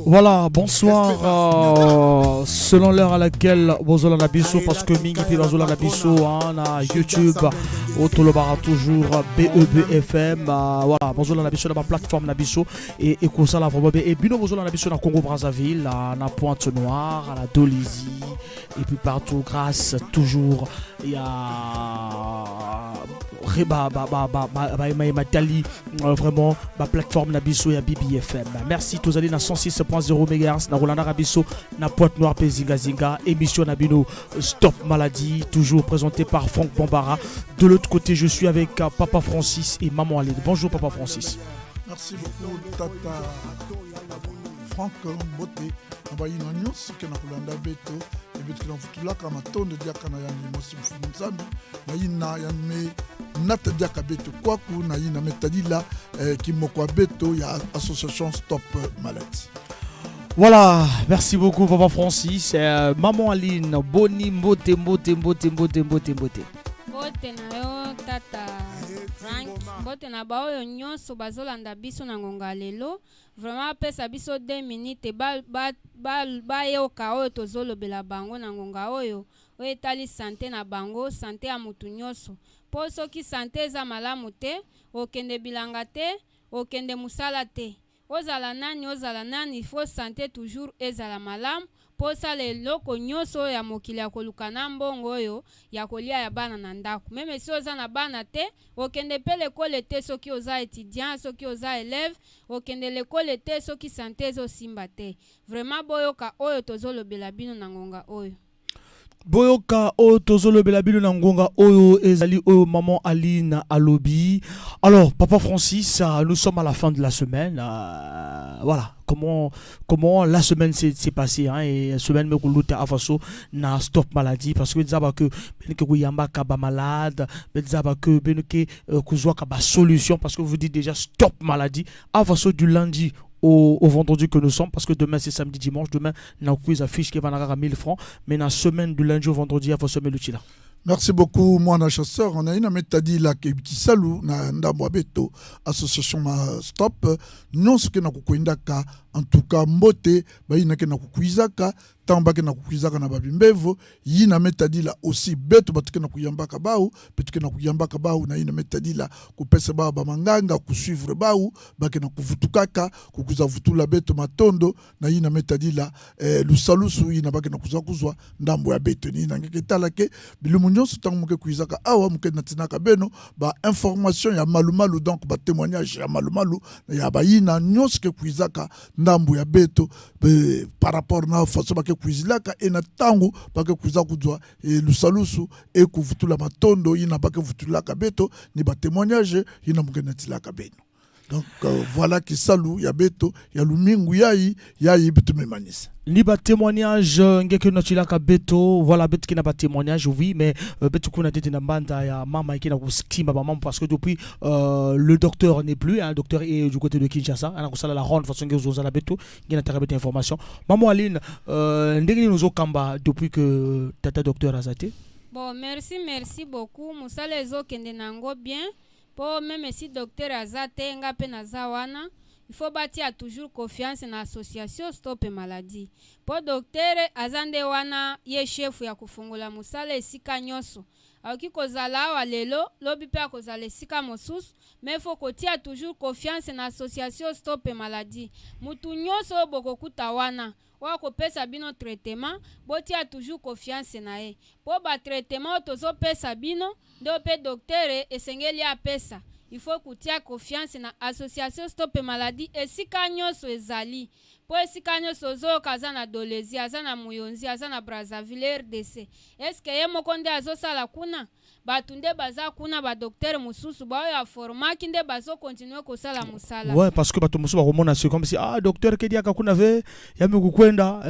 Voilà, bonsoir. Selon l'heure à laquelle vous allez la biso, parce que Mingi Pibazola la biso, na YouTube, Otolobara toujours BEBFM. Voilà, vous allez la biso dans ma plateforme la biso et ça la vraiment et bino vous allez la biso dans Congo Brazzaville, na Pointe-Noire, à la Dolisie et puis partout grâce toujours il y a Matali vraiment ma plateforme Nabiso et BBFM. Merci tous allez na 106.0 MHz na Rolanda Rabiso na Pointe-Noire Zinga émission Nabino Stop Maladie toujours présenté par Franck Bambara. De l'autre côté, je suis avec Papa Francis et Maman Aline. Bonjour Papa Francis. Merci beaucoup Tata Franck Mbote. Nabayina nyonso ke na kulanda beto ebeto na futulaka matondo diaka na yani mosi mfunzambi na yina yanme nata diaka beto kwaku na yina metadila kimoko beto ya association Stop Maladie. Voilà, merci beaucoup Papa Francis. Maman Aline, boni mbote. Mbote na yo Tata Frank, mbote na ba oyo nyonso bazolanda biso na ngonga lelo. Vraiment pesa biso 2 minutes ba yoka oyo tozolobela bango na ngonga oyo etali santé na bango, santé ya mutu nyonso. Po soki santé eza malamu te, okende bilanga te, okende musala te. Ozala nani, il faut santé toujours ezala malamu. Posa leloko nyonso ya mokili ya koluka na mbongo oyo ya kolia ya bana na ndako. Meme si oza na bana te, okende pe lekole te soki oza étudiant, soki oza élève, okende lekole te soki santé ezo simba te. Vraiment boyoka oyo tozolobela bino na ngonga oyo. Boyoka o tozolo belabilo na ngonga oyo ezali oyo Maman Aline alobi. Alors Papa Francis, nous sommes à la fin de la semaine. Voilà comment la semaine s'est passée et la semaine me kuluta afaso na Stop Maladie parce que dizaba que beneke kuyamba ka ba malade, dizaba que beneke kuzwa ka ba solution parce que vous dites déjà Stop Maladie afaso du lundi au vendredi que nous sommes, parce que demain c'est samedi dimanche, demain on a quiz affiche qui va à 1000 francs, mais dans la semaine du lundi au vendredi, il faut se mettre là. Merci beaucoup, moi, na chasseur. On a une méthode là qui salue na ndambo beto association Stop. Non ce que na kukwendaka en tout cas mbote ba ina ke na kukwizaka tamba ke na kukwizaka na babimbevo yina méthode là aussi beto batuke na kuyambaka baou betuke na kuyambaka baou na ina méthode là kupesa ba manganga kusuivre baou ba ke na kuvutukaka kukuza vutula beto matondo na ina méthode là lusalusu ina ba ke na kuzwa ndambo ya beto ni na ngeke talake bilumu nyonso tangu muke kuizaka awa muke natinaka beno ba information ya malumalu donc ba témoignage ya malumalu ya ba yina nyonso ke kuizaka ndambo ya beto par rapport na façon ba ke kuizilaka ena tangu ba ke kuiza kuzwa lusalusu e kuvutula matondo yina ba ke vutulaka beto ni ba témoignage yina muke natilaka beno. Donc voilà qui salue ya beto ya lumingu yayi beto memanisa. Ni ba témoignage ngeke notilaka beto voilà beto qui n'a pas témoignage oui mais beto kuna tete na banda ya mama qui na kustima ba mama parce que depuis le docteur n'est plus le docteur est du côté de Kinshasa ana kusala la ronde façon que zoza la beto ngena tarabete information Maman Aline ndenge nous okamba depuis que tata docteur azate. Bon merci beaucoup musala ezo kende nango bien. Po même si docteur azate nga pe nazawana il faut bâtir toujours confiance na association Stop Maladie. Po docteur azande wana ye chef ya kufungula musala esika nyonso. Aoki kozala wa lelo lobi pe akozala esika mosusu mais faut kotia toujours confiance na association Stop Maladie. Mutu nyonso bokokuta wana wako pesa bino traitement botia toujours confiance na ye. Po ba traitement tozo pesa bino ndo pe docteur esengeli a pesa. Il faut kutia confiance na association Stop Maladie esika nyonso ezali. Po esika nyonso zo kaza na Dolezi, aza na Muyonzi, aza na Brazzaville RDC. Est-ce que ye mokonde azo sala kuna? Batunde baza kuna ba docteur mususu ba ya forma kinde bazo continuer ko sala musala. Ouais parce que bato mususu ba remona c'est comme si docteur ke dia ka kuna ve ya mekukwenda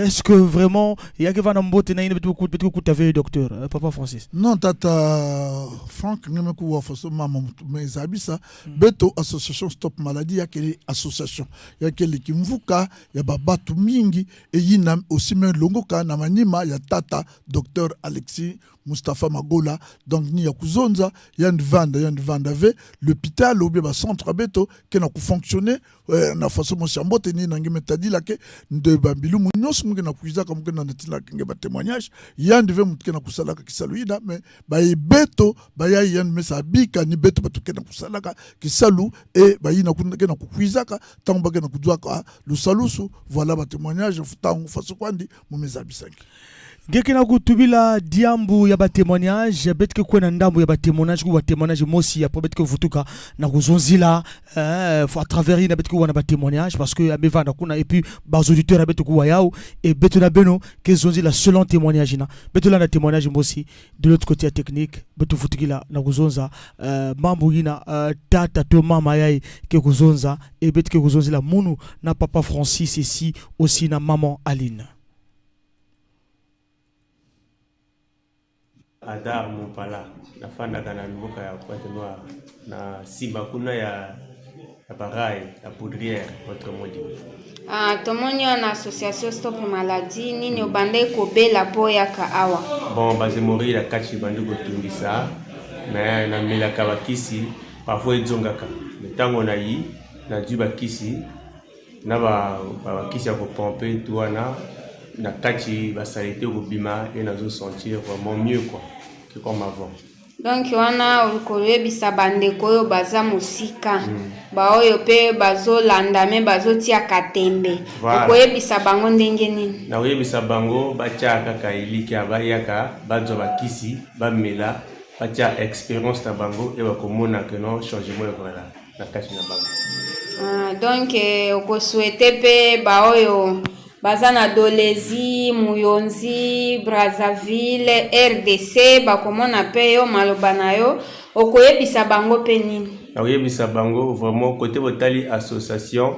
est-ce que vraiment ya ke vana mbote na ine betu kutave docteur Papa Francis. Non tata Franck ngemeku wa faso mama mais abisa beto association Stop Maladie ya kele association ya kele kimvuka ya babatu mingi e yina aussi men longoka na manima ya tata docteur Alexis Mustafa Magola donc ni ya kuzonza yandi vanda ve l'hôpital ou bien ba centre beto ke na ku fonctionner na façon mo chambote ni nangi metadi la ke de bambilu munyos mu ke na kuiza comme que na natila ke ba témoignage yandi ve mutke na kusala ka kisaluida mais ba beto ba ya yandi mesa bika ni beto batu ke na kusala ka kisalu et ba yina ke na kuiza ka tamba ke na kudwa ka le salusu voilà ba témoignage futangu façon kwandi mu mezabisangi ngeke na kutubila diambu ya ba témoignage betke kwena ndambu ya ba témoignage mosi après betke vutuka na kuzonzila à travers ina betke wana ba témoignage parce que amevanda kuna et puis ba auditeurs betke kwa yao et betuna beno ke zonzila selon témoignage na betula na témoignage mosi de l'autre côté technique betu vutukila na kuzonza mambo ina tata to mama yai ke kuzonza et betke kuzonzila munu na papa Francis ici aussi na maman Aline. Adar Mopala nafandaka na mboka ya Pointe Noire na Simba kuna ya Baraye ya Poudrière votre modi. Tomoni na association Stop Maladie nini obande kobela boya ka awa. Bon baze mori la kachi bandu kotungisa mais na melaka bakisi parfois ezongaka. Metango na yi na du bakisi na bakisi ya ko pomper tout wana na kachi basalite obima et nazo sentir vraiment mieux quoi que comme avant. Donc wana ukoyebisa bandeko oyo baza musika ba oyo pe bazolanda me bazotia katembe ukoyebisa bango ndenge nini na oyebisa bango batia kaka eliki abayaka bazo bakisi bamela batia expérience na bango et bakomona que non changement voilà na kachi na bango. Donc ukosouhaiter pe ba oyo Bazana Dolezi, Muyonzi, Brazzaville, RDC, bakomona pe yo malobana yo, okoyebisa bango pe nini? Okoyebisa bango vraiment côté botali association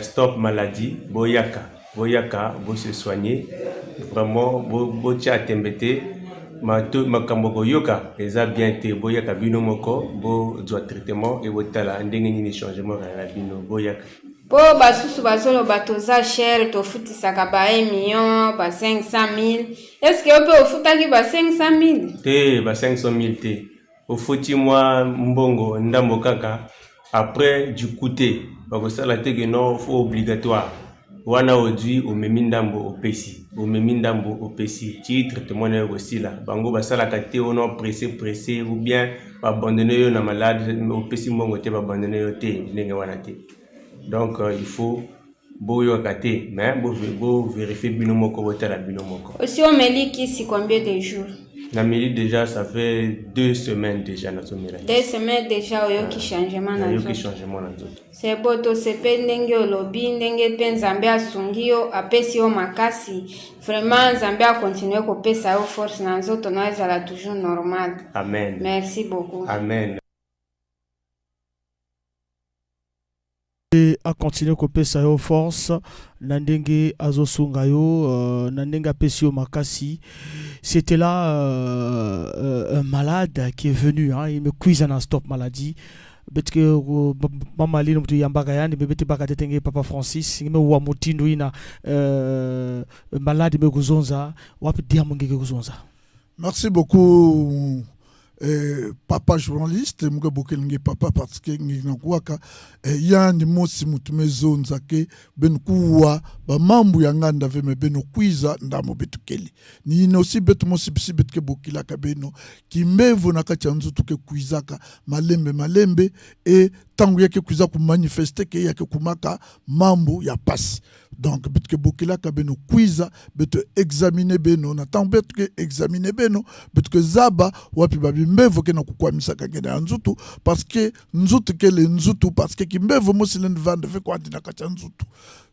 Stop Maladie, boyaka, bo se soigner, vraiment bo tia tembete, makambo koyoka eza bien te boyaka bino moko, bo doit traitement et botala ndenge nini changement na bino boyaka. Po basusu bazolo batoza cher to futisaka ba 1 million ba 500,000 est-ce que ope ofutaki ba 500,000 te ba 500,000 te ofuti mwa mbongo ndambo kaka après du côté bakosala te que non faut obligatoire wana odui omemi ndambo opesi ti traitement na yokosila bango basalaka te ono pressé ou bien babandonne yo na malade opesi mbongo te babandonne yo te ndenge wana te. Donc il faut boyo kate mais bo vérifier binomoko botala binomoko. Aussi on me dit c'est combien de jours? Na meli déjà ça fait 2 semaines déjà na somera. 2 semaines déjà oyo ki changement na yo ki changement na nzoto. C'est boto sepe ndenge olobi ndenge pe Nzambe asungi yo apesi yo makasi. Vraiment Nzambe a continuer ko pesa yo force na nzoto na ezala toujours normal. Amen. Merci beaucoup. Amen. A continuer kope sa yo force na ndenge azosunga yo na ndenge apesi yo makasi. C'était là un malade qui est venu il me quiz en Stop Maladie betke mama lino mtu yambaka yani bebete baka tetenge papa Francis ngime wa mutindo ina malade me kuzonza wapi diamo ngeke kuzonza. Merci beaucoup papa journaliste muke bokelinge papa parce que nginakuwaka yandi mosi mutume zonza ke benkuwa ba mambu ya nganda veme beno kwiza ndamo betukeli ni aussi betu mosi bisi betke bokilaka beno kimbevu nakacha nzutu ke kwizaka malembe et tangu yake kwiza ku manifester ke yake kumaka mambu ya pasi. Donc betke bokilaka beno kwiza betu examiner beno na tangu betke examiner beno betke zaba wapi babi mbevu ke na kukwamisa kangene ya nzutu parce que nzutu ke le nzutu parce que kimbevu mosi len vande fe kwa ndina kacha nzutu.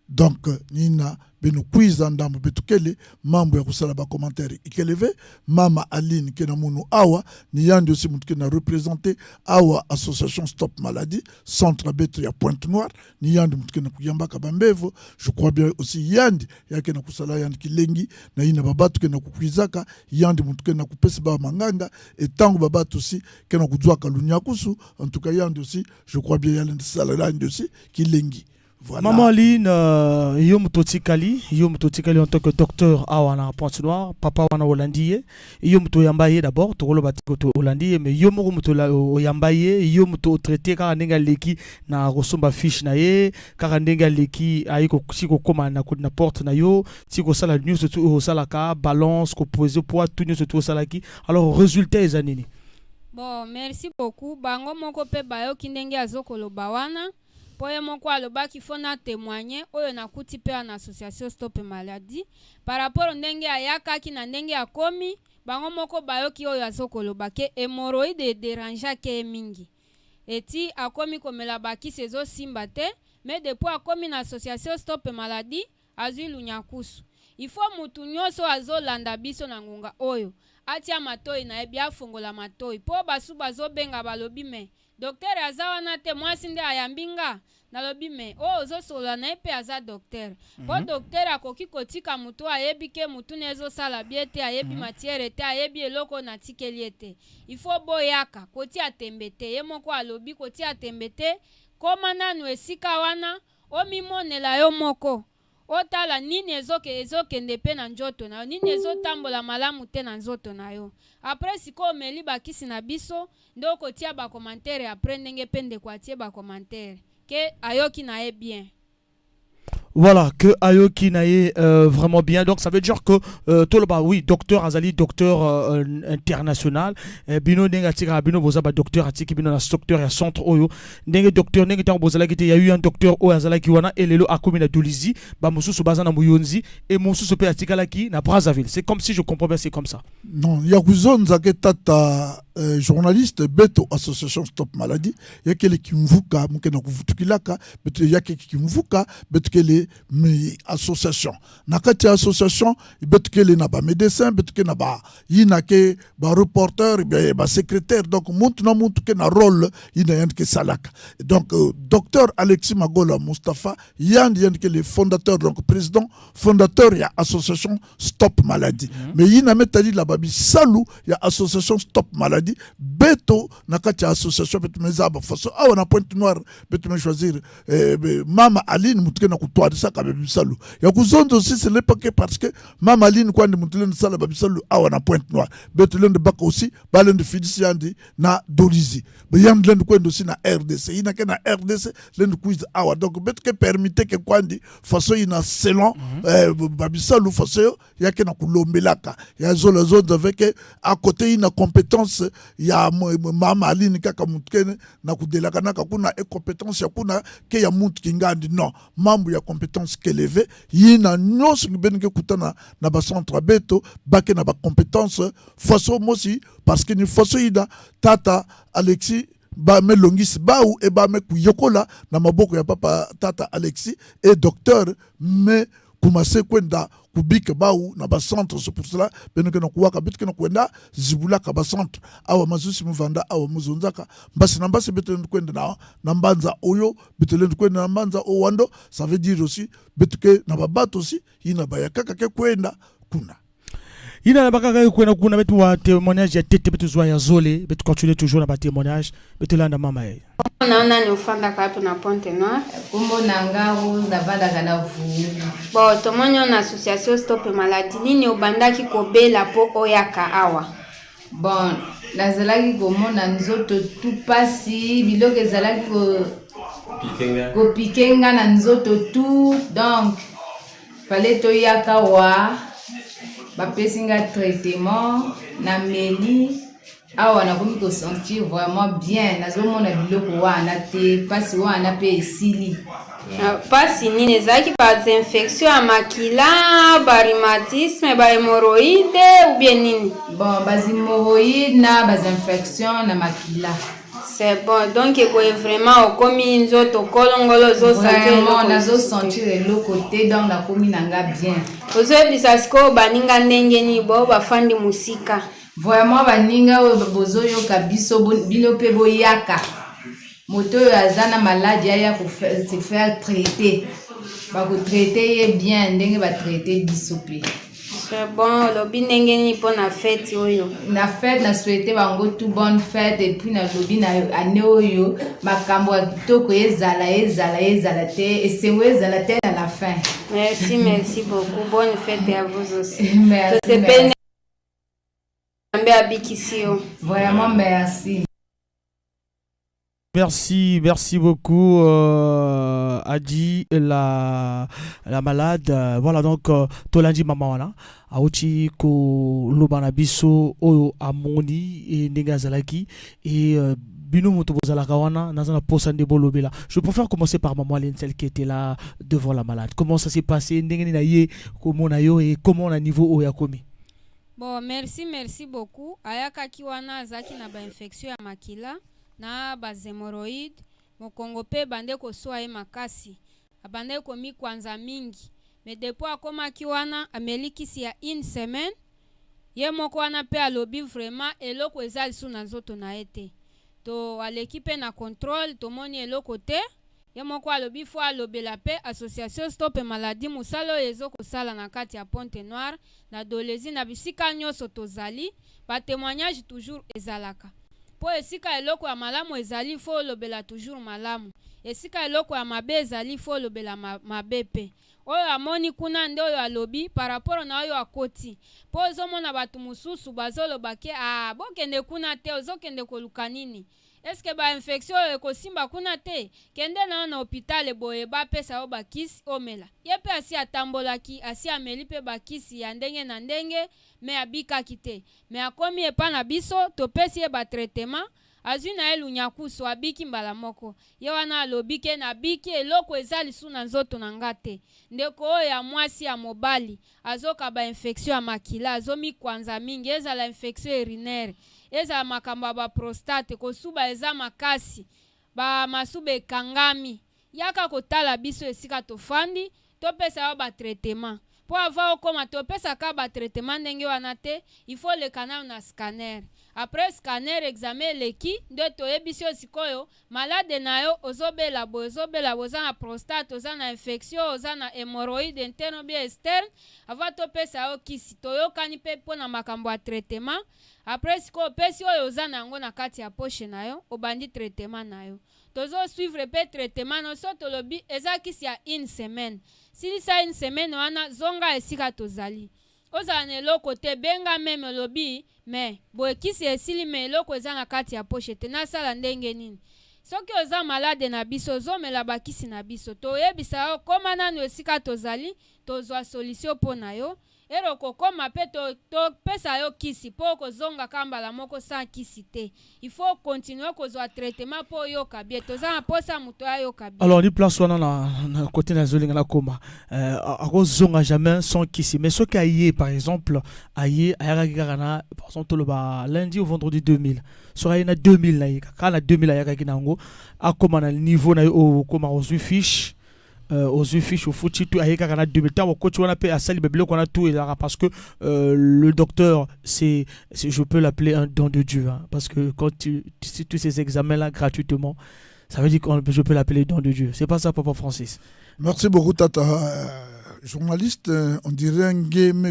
Donc nina beno kwiza ndambo betukele mambo ya kusala ba commentaire ikeleve mama Aline ke na munu awa ni yandi aussi mutu ke na représenter awa association Stop Maladie centre betu ya Pointe Noire ni yandi mutu ke na kuyamba ka bambevo. Je crois bien aussi yandi yake na kusala yandi kilengi na ina babatu ke na kukwizaka yandi mutu ke na kupesi ba manganga et tango babatu aussi ke na kuzwa kalunya kusu en tout cas yandi aussi je crois bien yandi sala yandi aussi kilengi. Voilà. Maman Aline, yo mutotikali en tant que docteur awana Pointe-Noire, papa wana Hollandie, yo muto yambaye d'abord, tokolo batiko to Hollandie, mais yo moko muto la yambaye, yo muto traité kaka ndenga leki na rosomba fiche na ye, kaka ndenga leki ayiko siko koma na porte na yo, siko sala news to sala ka balance ko poser poids tout news to sala ki. Alors résultat ezanini. Bon, merci beaucoup. Bango moko pe bayo kindenge azokolo bawana. Poye moko alobaki fona témoigner oyo nakuti pe na association Stop Maladie par rapport ndenge ayakaki na ndenge akomi bango moko bayoki oyo azokoloba ke hémorroïde dérange ke mingi eti akomi komela baki sezo simba te mais depuis akomi na association Stop Maladie azui lunyakusu il faut mutu nyonso azolanda biso na ngonga oyo atia matoi na ebi afongola matoi po basu bazobenga balobi me docteur aza wana te mwasi nde ayambinga nalobi me ozosola na ye mpe aza docteur po docteur akoki kotika mutu ayebi ke mutu nezosala bie te ayebi matiere te ayebi eloko natikeli ye te il faut boyaka kotia tembe te ye moko alobi kotia tembe te koma nanu esika wana omimonela yo moko otala nini ezokende pe na nzoto na yo nini ezotambola malamu te na nzoto na yo apres sikoyo omeli bakisi na biso nde okotia bakomantere apres ndenge pe ndeko atie bakomantere ke ayoki na ye bien. Voilà, que Ayoki naye vraiment bien. Donc ça veut dire que Toloba, oui, docteur Azali, docteur international. Bino nenga tika bino bozaba docteur atiki bino na docteur ya centre oyo. Nenga docteur nenga tango bozala kite ya eu un docteur oyo azala kiwana elelo akomi na Dolizi, ba mususu bazana muyonzi et mususu pe atika laki na Brazzaville. C'est comme si je comprends bien, c'est comme ça. Non, yakuzonza ke tata journaliste beto association Stop Maladie yakele kimvuka mukena kuvutukilaka beto yake kimvuka beto kele mais association nakati association beto kele na ba médecin beto ke na ba yinake ba reporter ba secrétaire donc montu ke na rôle yina yanke salaka donc docteur Alexis Magola Mustafa yanke le fondateur donc président fondateur ya association Stop Maladie mais yina metali la babi salu ya association Stop Maladie beto nakati association beto mezaba faso awa na Pointe-Noire beto me choisir mama Aline mutuke na kutwadi saka babi salu ya kuzondo aussi c'est pas que parce que mama Aline kwandi mutule na sala babi salu awa na Pointe-Noire beto lende baka aussi balende fidisiandi na Dolizi yand lende kwendo aussi na RDC ina ke na RDC lende quiz awa donc beto ke permite ke kwandi faso ina selon babi salu faso ya ke na kulombelaka ya zola zone avec à côté ina compétence ya mama Aline kaka mutkene na kudelaka na kuna e compétence ya kuna ke ya muntu kingandi non mambo ya compétence keleve yina nyonso benke kutana na ba centre beto bake na ba compétence faso mosi parce que ni faso ida tata Alexis ba me longis baou e ba me kuyokola na maboko ya papa tata Alexis et docteur me kumase kwenda kubika baou na ba centre c'est pour cela benke na kuwaka bitke na kwenda zibulaka ba centre awa mazusi muvanda awa muzonzaka mbasi na mbasi betele kwenda na mbanza oyo betele kwenda na mbanza owando ça veut dire aussi betke na babato aussi ina bayakaka ke kwenda kuna Il a pas qu'on a betu wa témoignage ya tete betu zwa ya zole betu continuer toujours na ba témoignage betu landa mama ye. Naona ni ufanda kapi na Pointe-Noire. Kumbo nangaru ndavada kana vu. Bon, tomonyo na association Stop Maladie nini obandaki kobela po oyaka awa. Bon, nazalaki komona nzoto tout pasi biloko ezalaki ko pikenga na nzoto tout donc fallait toyaka wa bapesinga traitement na meli awa na komi ko sentir vraiment bien nazomona biloko wana te pasi wana pe esili pasi nini ezalaki ba infection ya makila ba rhumatisme ba hémorroïde ou bien nini bon ba hémorroïde na ba infection na makila. C'est bon, donc il faut vraiment au commis nzoto kolongolo zo vraiment nazo sentir le côté donc la komi nanga bien. Ozo bisasko baninga ndenge ni bo bafandi musika. Vraiment baninga bozo yo kabiso bino pe boyaka. Moto azana maladie ya ko se faire traiter. Ba ko traiter bien ndenge ba traiter biso pe. C'est bon, lobi ndenge ni pour na fête oyo. Na fête na souhaiter bango tout bonne fête et puis na lobi na année oyo makambo ya kitoko ezala te et c'est ezala te à la fin. Merci beaucoup. Bonne fête à vous aussi. Merci. Vraiment merci. Merci beaucoup Adi la malade. Voilà donc tolandi mama wana auti ko lobana biso oyo amoni et negazalaki et bino moto bozalaka wana nazana posande bolobela. Je préfère commencer par maman Aline, celle qui était là devant la malade. Comment ça s'est passé ndenge na ye comment na yo et comment na niveau oyo akomi? Bon, merci beaucoup. Ayaka kiwana azaki na ba infection ya makila na ba hémorroïde mokongo pe bande ko soa makasi abande ko mi kwanza mingi mais depuis akoma kiwana amelikisi ya une semaine ye moko wana pe alobi vraiment eloko ezali su na nzoto na ete to alekipe na contrôle to moni eloko te ye moko alobi fo alobela pe association stop maladie musalo ezoko sala na kati ya Pointe Noire na Dolezi na bisika nyonso tozali ba témoignage toujours ezalaka po esika eloko ya malamu ezali fo lobela toujours malamu esika eloko ya mabe ezali fo lobela mabe pe oyo amoni kuna nde oyo alobi par rapport na oyo akoti po ozomona bato mususu bazoloba ke bokende kuna te ozokende koluka nini eske ba infection ekosimba kuna te kende na hôpital boye bapesa yo bakisi omela ye pe asi atambolaki asi ameli pe bakisi ya ndenge na ndenge me abikaki te me akomi epa na biso topesi ye batraitement azwi na ye lunyakusu abiki mbala moko ye wana alobi ke nabiki eloko ezali su na nzoto na nga te ndeko oyo ya mwasi ya mobali azoka ba infection ya makila azomi kwanza mingi ezala infection urinaire ezala makambo ya baprostate kosuba eza makasi ba masuba ekangami yaka kotala biso esika tofandi topesa yo batraitement po ava okoma topesaka batraitement ndenge wana te il faut le canal na scanner après scanner examen eleki nde toyebisi yo sikoyo malade na yo ozobela oza na prostate oza na infection oza na hémorroïde interne bien externe ava topesa yo kisi toyokani pe mpo na makambo ya traitement après sikoyo opesi oyo oza na yango na kati ya poche na yo obandi traitement na yo tozo suivre pe traitement no so tolobi eza kisi ya une semaine silisa une semaine wana zonga esika tozali ozala na eloko te benga meme lobi me boye kisi esili me eloko eza na kati ya poche te nasala ndenge nini soki oza malade na biso ozomela bakisi na biso toyebisa yo koma nanu esika tozali tozwa solution mpo na yo eroko koma pe topesa yo kisi po kozonga kambala moko sans kisi te il faut continuer kozwa traitement po yoka bien toza na posa muto ya yoka bien. Alors ni place wana na côté na zolinga na koma akozonga jamais sans kisi mais ce qui par exemple aye ayaka na par exemple le lundi au vendredi 2000 sera na 2000 na yaka na 2000 ayaka kinango akoma na niveau na o koma ozu fiche aux fiches au foot tout avec un 2000 temps coach on appelle à salle bébé qu'on a tout et là parce que le docteur c'est je peux l'appeler un don de Dieu hein, parce que quand tu tous ces examens là gratuitement ça veut dire que je peux l'appeler don de Dieu. C'est pas ça Papa Francis? Merci beaucoup Tata journaliste on dirait un game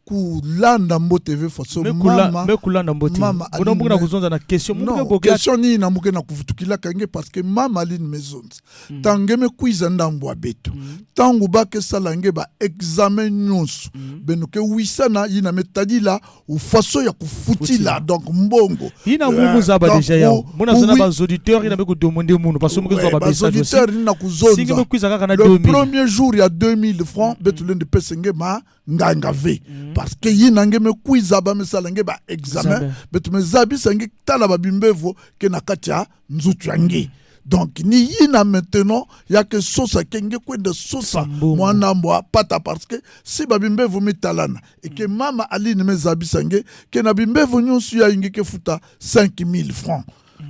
kulanda mbote faso mama kulanda mbote kuna mbuna kuzonza na question no question ni na muke na kuvutukila kange parce que mama Aline Maisons tangeme kuiza ndambo abeto tangu bake salange ba examen nyonso benuke wisana yina metadila ufaso ya kufutila donc mbongo yina nguvu zaba deja yao mona zona ba auditeur yina beko demander muno parce que muke zo ba message aussi auditeur na kuzonza singe kuiza kaka na 2000 le premier jour il y a 2000 francs betulende pesenge ma nganga ve parce que yina ngeme kuiza ba mesalange ba examen betume zabi sange tala ba bimbevo ke na katia nzutu yangi donc ni yina maintenant ya que sosa kenge kwenda sosa mwana mwa pata parce que si ba bimbevo metalana et que mama Aline mezabi sange ke na bimbevo nyonso ya ingi ke futa 5000 francs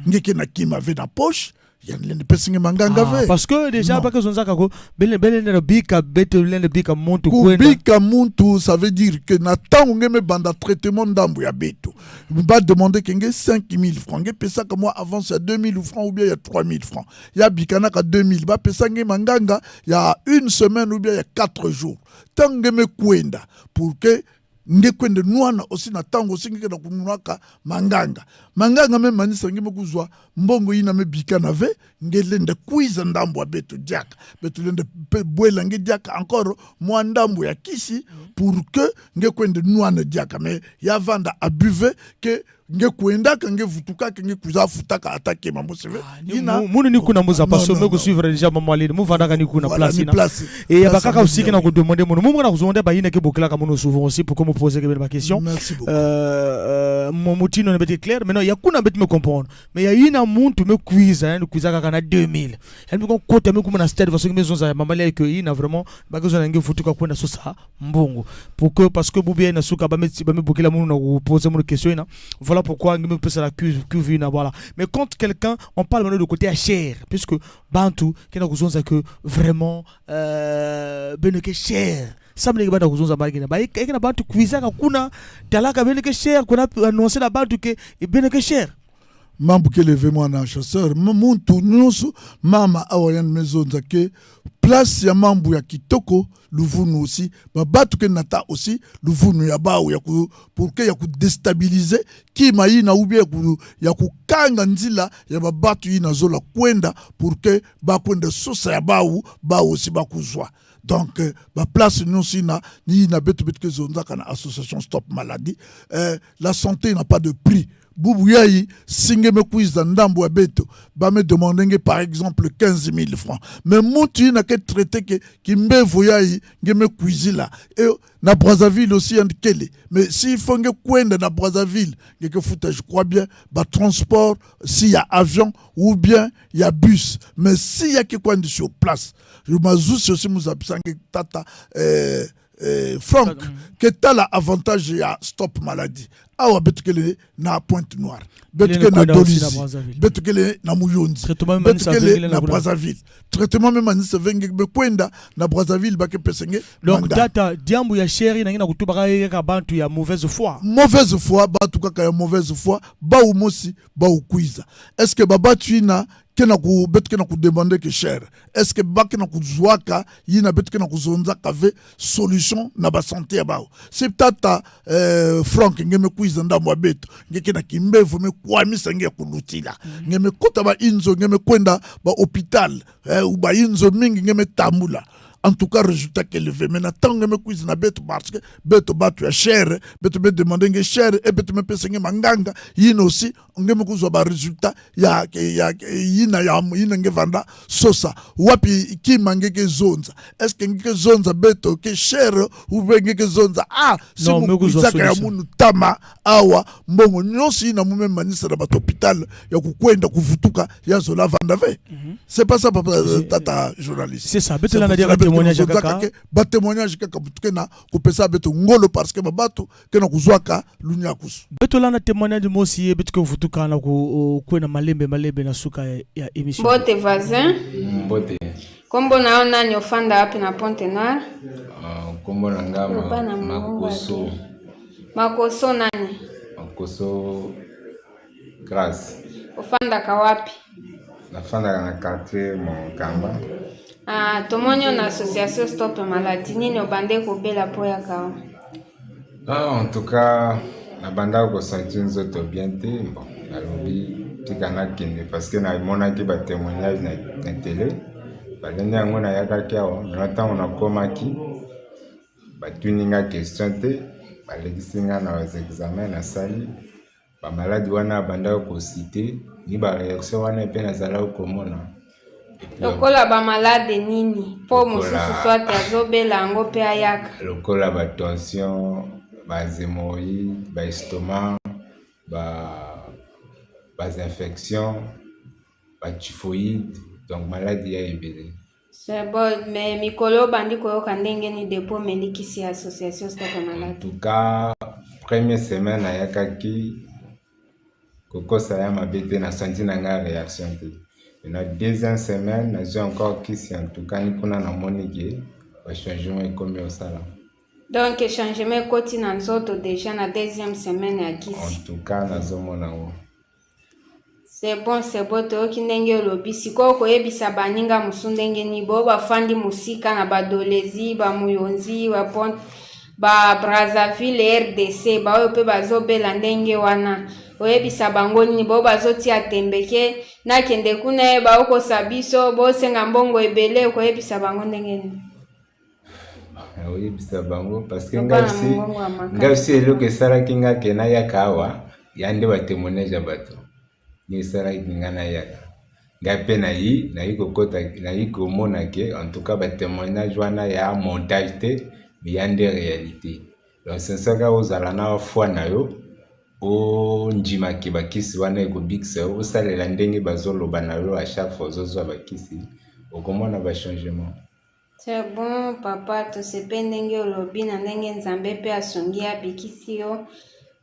ngeke na kima ve na poche yanlende pesinge manganga ve parce que déjà pas que zonza kako bele bika bete lende bika muntu kubika muntu, ça veut dire que na tango ngeme banda traitement ndambu ya beto ba demander kenge 5000 francs nge pesa ka moi avance ya 2000 francs ou bien ya 3000 francs ya bikana ka 2000 ba pesa nge manganga ya une semaine ou bien ya 4 jours tango ngeme kwenda pour que nge kwende nuana aussi na tango aussi nge na kunwaka manganga me manisa nge mekuzwa mbongo ina me bika na ve nge lende kuiza ndambo ya beto diaka beto lende bwela nge diaka encore mwa ndambo ya kisi pour que nge kwende nuana diaka me ya vanda abuve que nge kwendaka nge vutukaka nge kuza futaka atake mambo seve munu ni kuna muza parce que me suivre déjà maman ali mu vandaka ni kuna place et ya bakaka aussi que na ko demander munu mu na ko zonde ba yina ke bokela ka munu souvent aussi pour que me poser que ma question mon mutino ne bete clair maintenant ya kuna bete me comprendre mais ya yina muntu me quiza ne quiza ka na 2000 elle me côté me kuma na stade parce que me zonza maman ali que yina vraiment ba que zonga nge futuka kwenda sosa mbongo pour que parce que bubia na suka ba me bokela munu na ko poser mon question ina voilà pourquoi on peut se la cuve voilà. Mais quand quelqu'un, on parle maintenant de côté à cher, puisque Bantu, qui n'a besoin que vraiment beneke cher. Ça me dit que besoin de marquer. Bah, il y a Bantu cuisine à kuna, talaka beneke cher, qu'on a annoncé la Bantu que beneke cher. Mambo ke levé moi na chasseur, muntu nyonso mama awayan maison zake place ya mambo ya kitoko luvunu aussi babatu ke nata aussi luvunu ya baou ya ku pour que ya ku déstabiliser ki maina ou bien ya ku kanga nzila ya babatu ina zola kwenda pour que ba kwenda sosa ya baou aussi bakuzwa. Donc, la place nous ni na betu que zonda kana association Stop Maladie, la santé n'a pas de prix. Boubou yayi singe me quiz ndambo ya beto ba me demander par exemple 15 000 francs mais mouti na ke traité que ki mbevo yayi nge me cuisila et na Brazzaville aussi and kele mais si faut nge kwenda na Brazzaville nge ke futa je crois bien ba transport si y a avion ou bien il y a bus mais si y a ki kwandi sur place je m'azousse aussi muzabisange tata Franck, que t'as l'avantage à Stop Maladie. Awa betukele na Pointe Noire, betukele na Dolisie, betukele na Muyonzi, betukele na Brazzaville. Traitement même en Sevenge bekwenda na Brazzaville bake pesenge. Donc data diambu ya chéri na ngina kutubaka ka bantu ya mauvaise foi. Mauvaise foi, batu kaka ya mauvaise foi, ba umosi, ba ukwiza. Est-ce que baba tuina kena ku betu kena ku demander que cher est-ce que ba kena ku zwaka yina betu kena ku zonza kave solution na ba santé bao c'est tata Frank ngeme kuiza ndambo betu ngekena kimbevu me kwamisa nge kulutila ngeme kota ba inzo ngeme kwenda ba hôpital ou ba inzo mingi ngeme tambula. En tout cas, résultat qu'elle fait. Maintenant, tant que me cuisine à bête parce que bête battu à cher, bête me demander que cher et bête me pèse manganga, yin aussi, on me cuisine à résultat, ya yin vanda sosa. Wapi qui mange que zonza. Est-ce que zonza bête que cher ou bien que zonza si vous cuisine à munu tama awa mbongo nyosi na mume manisa na hôpital ya kukwenda kuvutuka ya zola vanda ve. C'est pas ça papa tata journaliste. C'est ça. Bête là na dire témoignage kaka ba témoignage kaka butukena kupesa beto ngolo parce que babatu kena kuzwaka lunya kusu beto lana témoignage mosi betuko futuka na ku kwena malembe na suka ya émission bote voisin bote kombo na ona nyofanda hapi na Pointe Noire kombo na ngama makoso nani makoso grâce ofanda kawapi nafanda na quartier Mokamba. Tomonyo na association Stop Maladie nini obande kobela po ya kawa. En tout cas, na banda ko sentir nzoto bien te bon na lobi tikana kende parce que na mona ki ba témoignage na télé ba lenda ngona yaka kiao na temps on a komaki ba tuninga question te ba legisinga na examen na sali ba maladi wana banda ko citer ni ba réaction wana pe na zala ko mona. Lokola ba malade nini po mususu swati azobela yango pe ayaka lokola ba tension ba hémorroïdes ba estomac ba infection ba typhoïde donc maladie ya ebele. C'est bon mais mikolo bandi koyoka ndenge ni dépôt melikisi association Stop Maladie. En tout cas première semaine ayakaki kokosa ya mabete na senti na nga réaction te. La deuxième semaine, j'ai encore qui en tout cas, nous avons monique, le changement est comme au salon. Donc, changement côté dans autres déjà la deuxième semaine à Kisi. En tout cas, nous avons c'est bon, to kinenge lobi siko koyebisa baninga musundenge ni bo bafandi musika na badolezi ba muyonzi ba pont ba Brazzaville RDC ba oyo pe bazobela ndenge wana oyebisa bango nini bo bazotia tembeke na kende kuna ba okosa biso bo senga mbongo ebele koyebisa bango ndenge ni. Oui, bisa bango parce que ngasi eloko esalaki nga kena yaka awa yande batemoneja bato ni esalaki nga na yaka nga mpe nayi kokota nayi komona ke en tout cas batémoignage wana ya montage te mais yande réalité donc sensaka ozala na foi na yo ondimaki bakisi wana ekobikisa yo osalela ndenge bazoloba na yo à chaque fois ozozwa bakisi okomona bachangement. C'est bon, papa, to sepe ndenge olobi na ndenge nzambe pe asongi abikisi yo.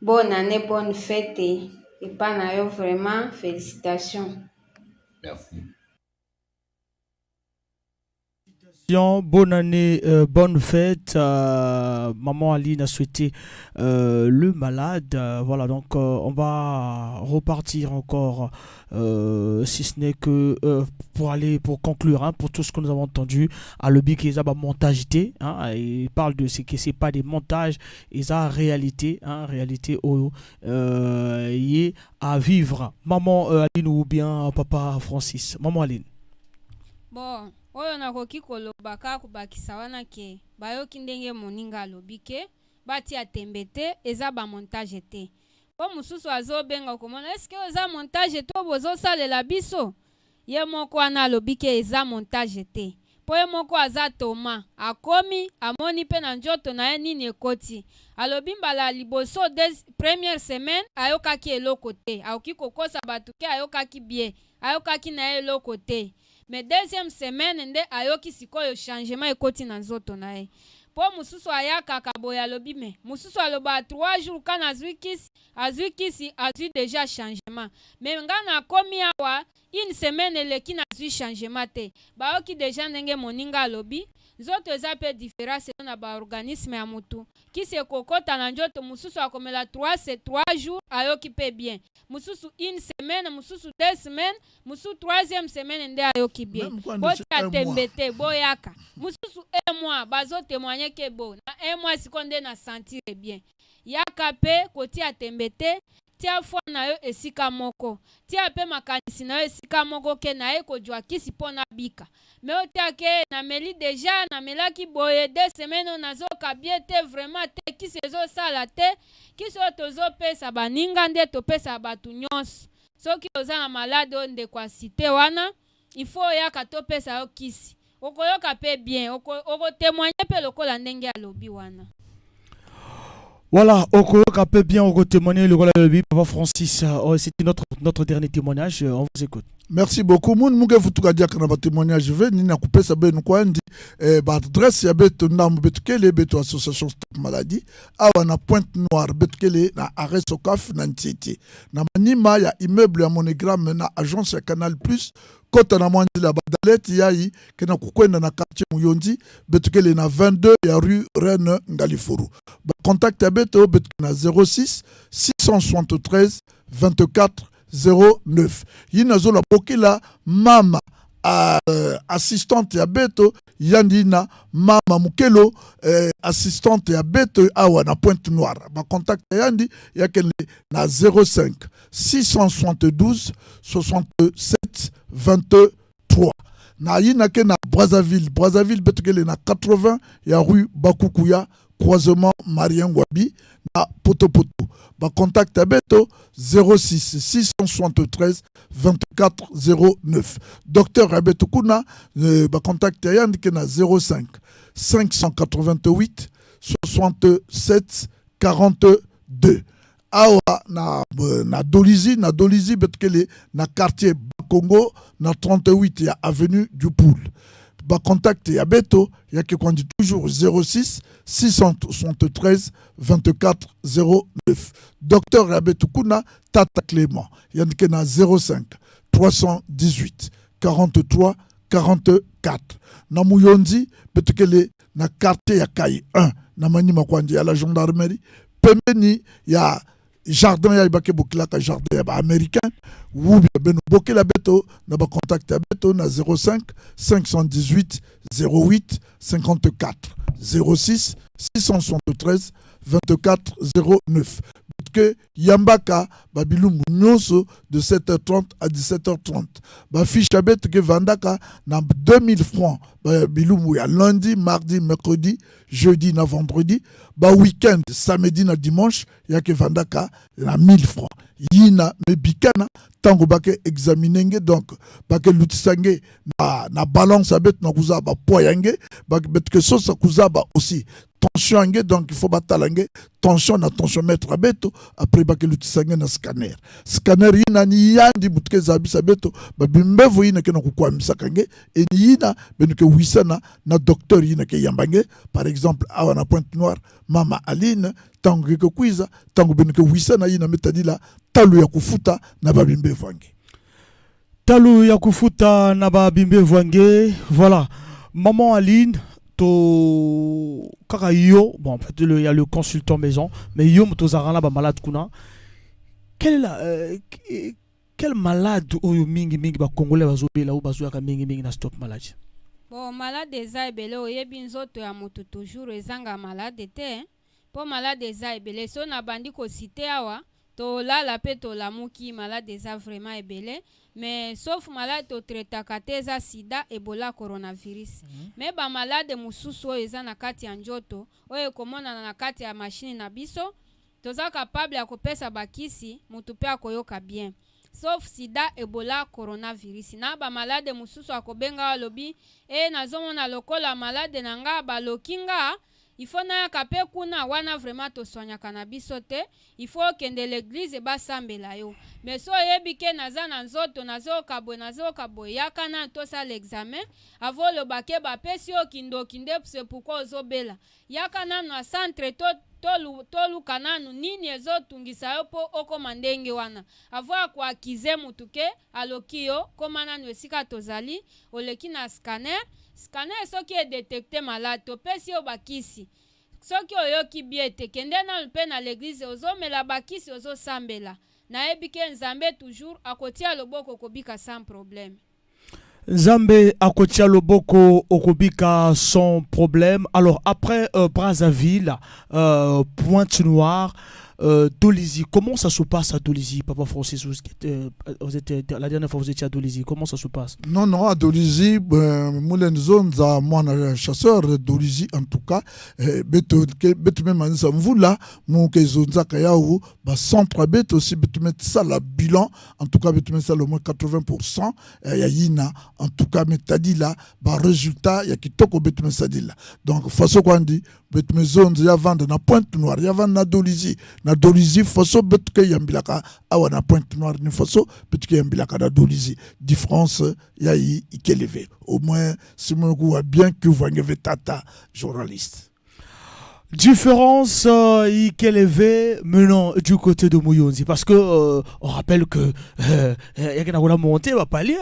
Bonne année, bonne fête et pas na yo vraiment félicitations. Merci. Bonne année, bonne fête. Maman Aline a souhaité le malade. Voilà, donc on va repartir encore, si ce n'est que pour conclure, pour tout ce que nous avons entendu. À l'objet qu'ils ont montage, il parle de ce que c'est pas des montages, ils ont réalité, réalité à vivre. Maman Aline ou bien papa Francis. Maman Aline. Bon. Oyo nakoki koloba kaka kobakisa wana ke bayoki ndenge moninga alobi ke batia tembe te eza bamontage te po mosusu azobenga komona eske eza montage to bozosalela biso ye moko wana alobi ke eza montage te po ye moko aza Toma akomi amoni mpe na nzoto na ye nini ekoti alobi mbala liboso première semaine ayokaki eloko te akoki kokosa bato ke ayokaki bien ayokaki na ye eloko te. Mais deuxième semaine nde ayoki sikoyo changement ekoti na nzoto na ye po mususu ayaka kaboya alobi me mususu aloba 3 jours kana azwi kisi azwi déjà changement mais nga na komi awa une semaine eleki na azwi changement te bayoki déjà ndenge moninga alobi nzoto eza pe différence na baorganisme ya mutu kisi ekokota na nzoto mususu akomela 3 jours ayoki pe bien mususu une semaine mususu 2 semaines mususu 3e semaine nde ayoki bien botia tembe te boyaka mususu 1 mois bazotémoigner ke bo na 1 mois sikonde na sentir bien yaka pe kotia tembe te tia foi na yo esika moko tia pe makanisi na yo esika moko ke na ye kojwa kisi pona bika me otia ke nameli déjà namelaki boye 2 semaines nazoka bien te vraiment te kisi ezosala te kisi oyo tozopesa baninga nde topesa bato nyonso soki oza na malade oyo ndeko asite wana il faut oyaka topesa yo kisi okoyoka pe bien okotémoigner pe lokola ndenge alobi wana. Voilà, Okoyoka peut bien témoigner le Papa Francis. C'était notre dernier témoignage. On vous écoute. Merci beaucoup. Moun muge futuka dia kana ba témoignage ve ni na kupesa be nkwa ndi ba adresse ya beto ndambu betukele beto association Stop Maladie awa na Pointe Noire betukele na arrêt Sokaf na Ntiti na manima ya immeuble ya Monogramme na agence ya Canal Plus kota na mwanzi la badaleti yai kena kukwenda na quartier Muyondi betukele na 22 ya rue Reine Ngalifuru. Ba contact ya beto betukele na 06 673 24 09. Yinazola pokila mama assistante ya beto yandina mama mukelo assistante ya beto awa na Pointe Noire. Ba contact yandi yakele na 05 672 67 23. Na yina ke na Brazzaville beto kele na 80 ya rue Bakukuya croisement Marien Ngwabi na Potopoto. Ba contact à Beto 06 673 24 09. Docteur Abeto Kuna ba contact à Yannick na 05 588 67 42. Awa na Dolizi betkele na quartier Bakongo na 38 ya avenue du Poul. Ba contact ya Beto ya ke kwandi toujours 06 673 24 09. Docteur Abeto Kuna Tata Clément yanike na 05 318 43 44. Na Muyonzi, betukele na quartier ya Kai 1, na mani makwandi ya la gendarmerie. Pembeni ya jardin ya ibake bokilaka jardin ya ba américain. Ou bien bokila beto na ba contact ya beto na 05 518 08 54 06 673 24 09. Que Yambaka, Babilumbu Nyonso de 7h30 à 17h30. Fiche abet que Vandaka, na 2000 francs. Babilumbu ya lundi, mardi, mercredi, jeudi, na vendredi. Week-end, samedi, na dimanche, ya que Vandaka, na 1000 francs. Yina, me bikana, tango bake examinenge, donc, bake lutisange, na balance abet, na kuzaba poyange, bake que sosa kuzaba aussi. Tension, donc il faut batalange, tension na tensiomètre abeto, après bake lutisange na scanner. Scanner yina ni yandi butke zabi sabeto, bimbevo yina ke na kukwa misakange, et yina, benuke wisana, na docteur yina ke yambange, par exemple, awa na Pointe-Noire, Mama Aline, tango ke kwiza, tango benuke wisana yina metadila, talu ya kufuta na babimbevo ange. Talu ya kufuta na babimbevo ange, voilà. Maman Aline, to kaka yo, bon en fait il y a le consultant maison, mais yo motozarana ba malade kuna. Quel malade oyo mingi ba congolais bazobela ou bazoyaka mingi na stop maladie. Bon malade eza ebele oyebi nzoto ya moto toujours ezanga malade te. Po malade eza ebele so na bandi ko cité awa to lala pe to lamuki malade eza vraiment ebele. Mais sauf malade to traitaka te eza sida, ebola, coronavirus. Mais ba malade mususu oyo eza na kati ya njoto oyo komona na kati ya machine na biso toza capable ya kopesa bakisi mutu pe akoyoka bien. Sauf sida, ebola, coronavirus. Na ba malade mususu akobenga alobi nazomona lokola malade nanga balokinga. Il faut na kape kuna wana vraiment to soignaka na biso te. Il faut kende l'église ba sambela yo. Mais so yebi ke naza na nzoto nazo kabo yaka na to sa l'examen avant le bake ba pesi o kindo kinde c'est pourquoi ozobela. Yaka na na centre tolu kananu nini ezotungisa yo po okoma ndenge wana. Avant kwa akize mutuke aloki yo komana no esika tozali oleki na scanner. Scanner soki e détecté malade to pesi yo bakisi. Soki oyoki biete kende na mpe na l'église ozomela bakisi ozosambela. Na ebike nzambe toujours akotia loboko kobika sans problème. Nzambe akotia loboko okobika sans problème. Alors après Brazzaville, Pointe-Noire, Dolisie, comment ça se passe à Dolisie, Papa Francis? La dernière fois vous étiez à Dolisie, comment ça se passe? Non, à Dolisie, Moulen Zone, moi, chasseur Dolisie, en tout cas, même vous là, mon Zonza Kayaou, centre bet aussi, mettre ça la bilan, en tout cas, mettre ça le moins 80%, yina, en tout cas, t'as dit là, résultat, y'a qui toko mettre ça dit là. Donc, façon qu'on dit, mettre zone, y'a vendre na Pointe-Noire, y'a vendre na Dolisie. Na Dolisie faso betuke yambilaka awa na Pointe-Noire ni faso betuke yambilaka na Dolisie différence ya ikeleve au moins si mon goût a bien que vous avez tata journaliste. Différence Ikeleve menant du côté de Muyonzi parce que on rappelle que yakena monté va parler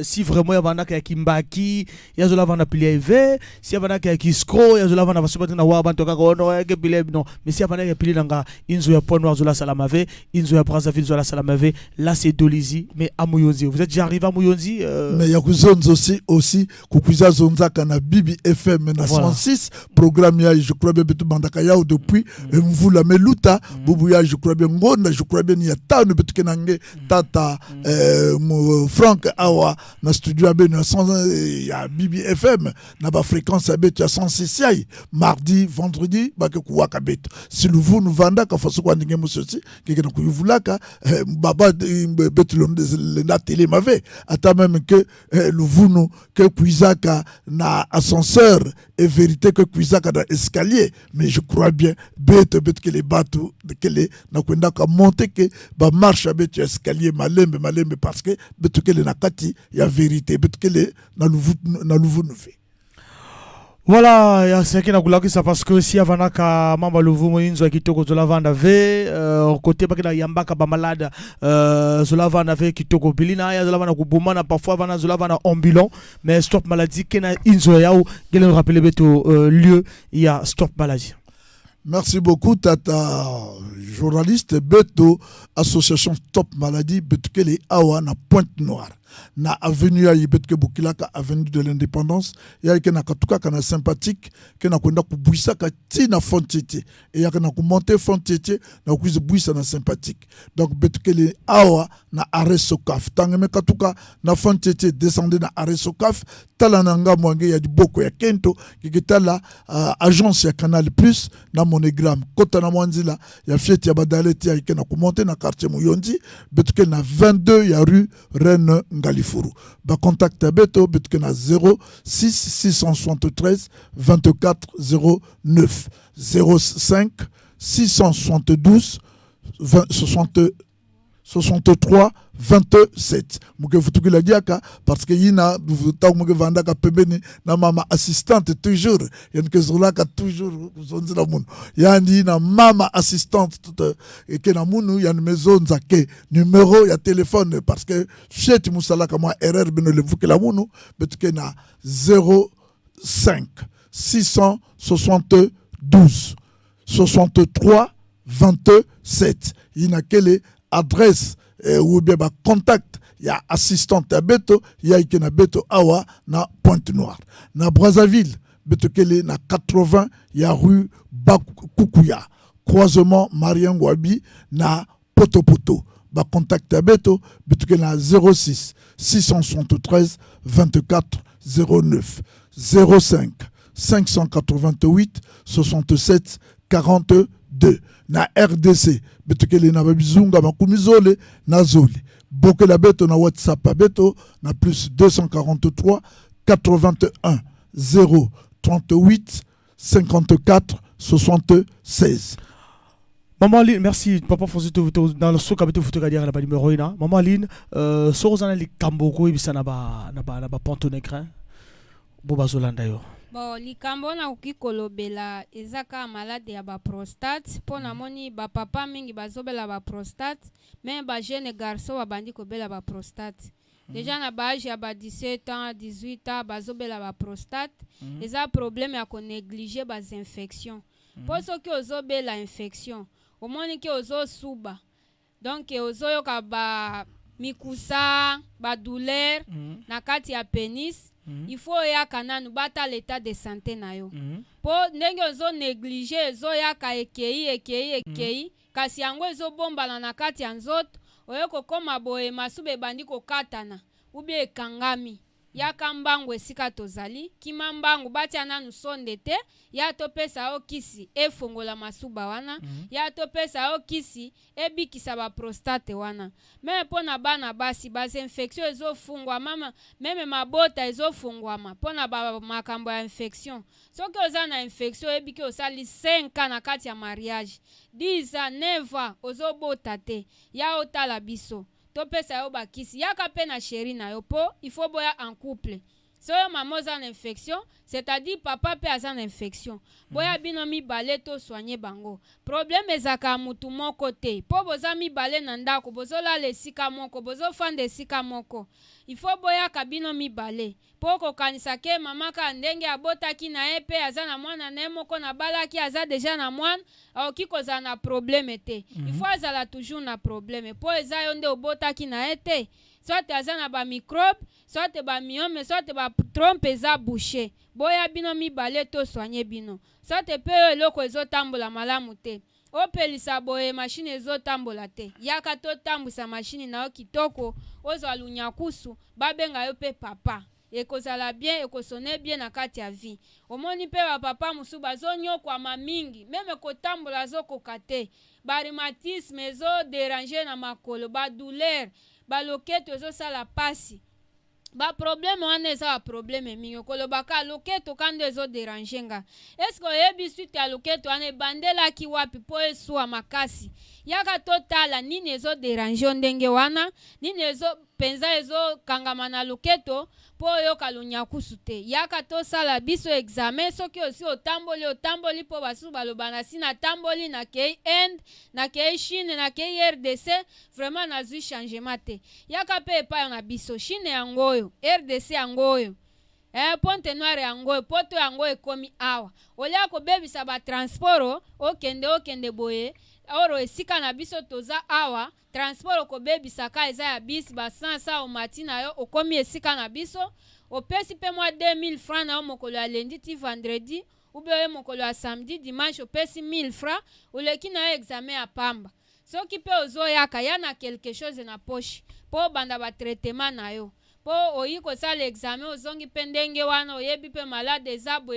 si vraiment yavana ka kimbaki yazola vana pile eve si yavana ka kiskro yazola vana vasubati na waba toka ko no ke pile non mais si yavana ka pile nanga inzo ya Pointe-Noire zola salamave inzo ya Brazzaville zola salamave là c'est Dolisie mais à Muyonzi vous êtes déjà arrivé à Muyonzi mais yakuzonzo aussi kukuza zonza kana Bibi FM na 106 programme ya je crois bien Bandakaya depuis Mvula Meluta Bubuya je crois bien Ngonda je crois bien ya tano betuke nange tata Frank Awa na studio abe na ya Bibi FM na ba fréquence abe ya 106 yai mardi vendredi ba ke kuwaka beto si luvu nous vanda ka faso kwa ndenge musosi ke na kuyuvulaka baba betu na télé mave ata même que luvu nous que kuizaka na ascenseur et vérité que kuizaka na escalier. Mais je crois bien, bête que les bateaux, que les nakwenda ka monter que ba marche avec escalier malembe parce que bête que les nakati y a vérité, bête que les na nouveau fait. Voilà, c'est qu'il a ça parce que si avant que mamba lovu moinzo kitoko zola vanda ve côté pas que yambaka ba malade zola vanda ve kitoko bilina ya zola vanda kubumana parfois vanda zola vanda ambulant mais stop maladie kena inzo yao gelen rappeler beto lieu il y a stop maladie. Merci beaucoup, Tata, journaliste Beto, association Stop Maladie, Betkele Awa, na Pointe-Noire. Na avenue ya Betke Bukilaka, avenue de l'indépendance, ya na katuka kana sympathique, kena kwenda kubuisa ka tina fontete, et ya kana kumonte fontete, na kuize buisa na sympathique. Donc Betkele Awa, na arrêt Sokaf. Tangeme katuka na fontete, descendez na arrêt Sokaf, talananga mwange ya diboko ya kento, kikitala agence ya Canal Plus, na monogramme. Kota na mwanzila, ya fieti ya badaleti ya ikena kumonte na quartier Mouyondi, Betkele na 22 ya rue Reine Galifuru. Ba contact Beto Betke na 06 673 24 09 05 672 63 27. Muke futuki la diaka parce que yina ta muke vanda ka pembeni na mama assistante toujours yan ke zola ka toujours zonzi la munu yani na mama assistante tout et que na munu yan maison zake numéro ya téléphone parce que fieti musala ka moi erreur bino le vuki la munu betke na 05 672 63 27 yina kele adresse ou bien ba contact ya assistante à Beto ya ikena Beto Awa na Pointe-Noire na Brazzaville Beto kele na 80 ya rue Bakukuya croisement Mariangwabi na Poto ba contact à Beto kele na 06 673 24 09 05 588 67 42 na RDC Betekele na babizunga makumizole na zoli bokela Beto na WhatsApp à Beto na plus 243 81 0 38 54 76. Maman Aline, merci papa Fonzi dans le souk avec photo dire na numéro ina. Maman Aline sorozana li kamboko ibisa na ba pontonekrin boba zolanda yo. Bon, likambo na ukikolobela ezaka malade ya ba prostate pona moni ba papa mingi bazobela ba prostate mais ba jeune garçon babandi kobela ba prostate. Déjà na ba âge ya ba 17 ans, 18 ans bazobela ba prostate, eza problème ya ko négliger ba infection. Po soki ozobela infection, omoni ki ozo suba. Donc ozoyoka ba mikusa, ba douleur na kati ya pénis. Il faut yaka nanu bata l'état de santé na yo. Po ndenge ozo négliger ezo yaka ekei kasi yango ezo bombala na kati ya nzoto oyoko koma boye masube bandi ko katana ubi ekangami yaka mbangu esika tozali kima mbangu batia nanu sonde te ya topesa yo kisi efongola masuba wana ya topesa yo kisi ebikisa ba prostate wana meme pona bana basi base infection ezofungwa mama meme mabota ezofungwama pona ba makambo ya infection soki oza na infection ebiki osali 5 na kati ya mariage 10 9 ozobota te ya otala biso topesa yo bakisi yaka pe na chéri na yo po il faut boya en couple so yo mama oza na infection c'est-à-dire papa pe aza na infection boya bino mibale to soigner bango problème ezaka mutu moko te po boza mibale na ndako bozolala esika moko bozofanda esika moko il faut boya kabino mibale po kokanisa ke mama ka ndenge abotaki na ye pe aza na mwana na ye moko na balaki aza deja na mwana aoki kozala na problème te il faut azala toujours na problème po eza yo nde obotaki na ye te soit aza na ba microbe soit ba myome soit ba trompe eza bouché boya bino mibale to soigner bino soit pe yo eloko ezotambola malamu te opelisa boye machine ezotambola te yaka totambusa machine na yo kitoko ozwa lunyakusu babenga yo pe papa ekozala bien ekosone bien na kati ya vie omoni pe ba papa musu bazonyokwama mingi meme kotambola zokoka te ba rhumatisme ezo déranger na makolo ba douleur baloketo ezosala pasi ba problème wana eza ba problème mingi kolobaka loketo kando ezo déranger nga eske oyebi suite ya loketo wana ebandelaki wapi po esuwa makasi yaka totala nini ezo déranger ndenge wana nini ezo mpenza ezokangama na loketo mpo oyoka lunyakusu te. Yaka tosala biso examen soki osi otamboli mpo basusu baloba na si natamboli nakei Inde, nakei Chine, nakei RDC, vraiment nazwi changement te. Yaka pe epai na biso Chine yango oyo, RDC yango oyo. Ponte Noire yango poto yango ekomi awa. Olia kobebisa ba transport okende boye. Oro esika na biso toza awa, transport okobebisa ka eza ya bisi ba 100 au matina yo okomi esika na biso. Opesi pe mwa 2000 francs na mokolo ya lundi ti vendredi ou bien mokolo ya samedi dimanche opesi 1000 francs oleki na examen ya pamba. Soki pe ozoyaka ya na quelque chose na poche po banda ba traitement na yo. Po oyi kosala examen ozongi pe ndenge wana oyebi pe malade ezabo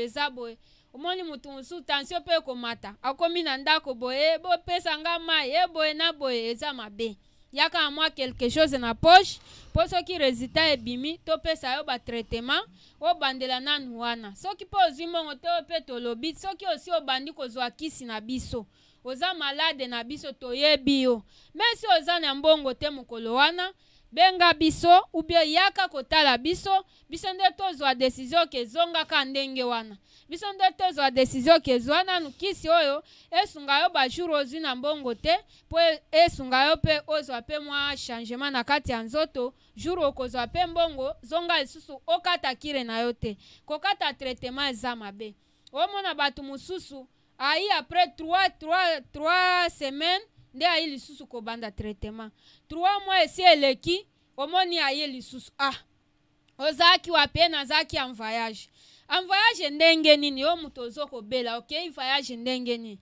omoni mutu musu tension pe komata akomi na ndako boye bo pesa nga mai boye na boye eza mabe yaka mwa quelque chose na poche po soki résultat ebimi to pesa yo ba traitement o bandela nanu wana soki po ozwi mongo to pe tolobi soki osi obandi kozwa kisi na biso oza malade na biso toyebi yo mesi oza na mbongo te mokolo wana benga biso ubie yaka kotala biso nde tozwa decision ke zonga ka ndenge wana biso nde tozwa decision ke zwana nukisi oyo esunga yo ba jour ozwi na mbongo te po esunga yo pe ozwa pe mwa changement na kati ya nzoto jour okozwa pe mbongo zonga lisusu okata kire na yo te kokata traitement eza mabe omona batu mususu ayi après 3 semaines nde ayi lisusu kobanda traitement 3 mois esi eleki omoni ayi lisusu ozaki wapi nazaki en voyage ndenge nini yo mutu ozokobela okay voyage ndenge nini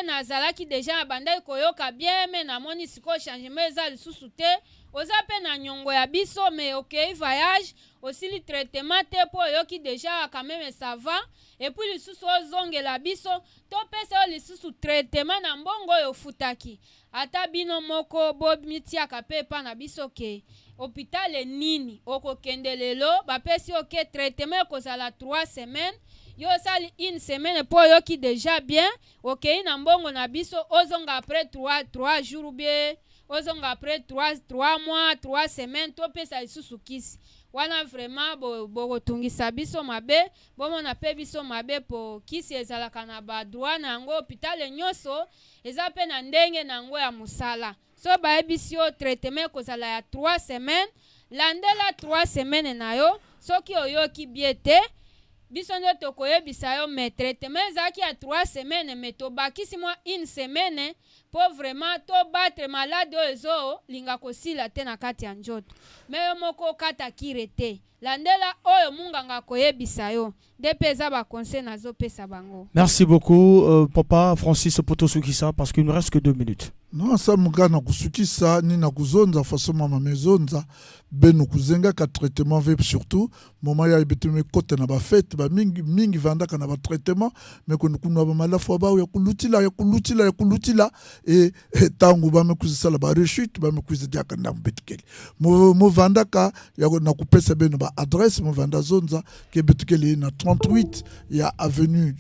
nazalaki deja bandai koyoka bien me namoni siko changement eza lisusu te oza pe na nyongo ya biso me okay voyage osili traitement te po yoki deja quand même ça va et puis lisusu ozongela biso to pesa yo lisusu traitement na mbongo yo futaki ata bino moko bomitiaka pe pa na biso ke hôpital nini okokende lelo bapesi oke traitement kozala 3 semaines yo sali 1 semaine po yoki deja bien okei na mbongo na biso ozonga après 3 jours bien ozonga après 3 mois 3 semaines to pesa lisusu kisi wana vraiment bokotungisa biso mabe bomona pe biso mabe po kisi ezalaka na badroit na yango hôpital nyonso eza pe na ndenge na yango ya musala so bayebisi yo traitement kozala ya 3 semaines landela 3 semaines na yo soki oyoki bie te biso nde tokoyebisa yo me traitement ezalaki ya 3 semaines me tobakisi mwa 1 semaine po vraiment tobatre malade oyo ezolinga kosila te na kati ya nzoto me yo moko okata kire te landela oyo munganga koyebisa yo nde mpe eza baconseil nazopesa bango. Merci beaucoup Papa Francis Potosukisa parce qu'il ne reste que 2 minutes. Non, ça muga na kusukisa ni na kuzonza façon mama mezonza beno kuzenga ka traitement ve surtout moma ya betume kote na ba fête ba mingi vanda kana ba traitement mais ko nukuna ba malafu ba ya kulutila et tangu ba me kuzisala ba rechute ba me kuzidia kana betukeli mo vanda ka ya na kupesa beno ba adresse mo vanda zonza ke betukeli na 38 ya avenue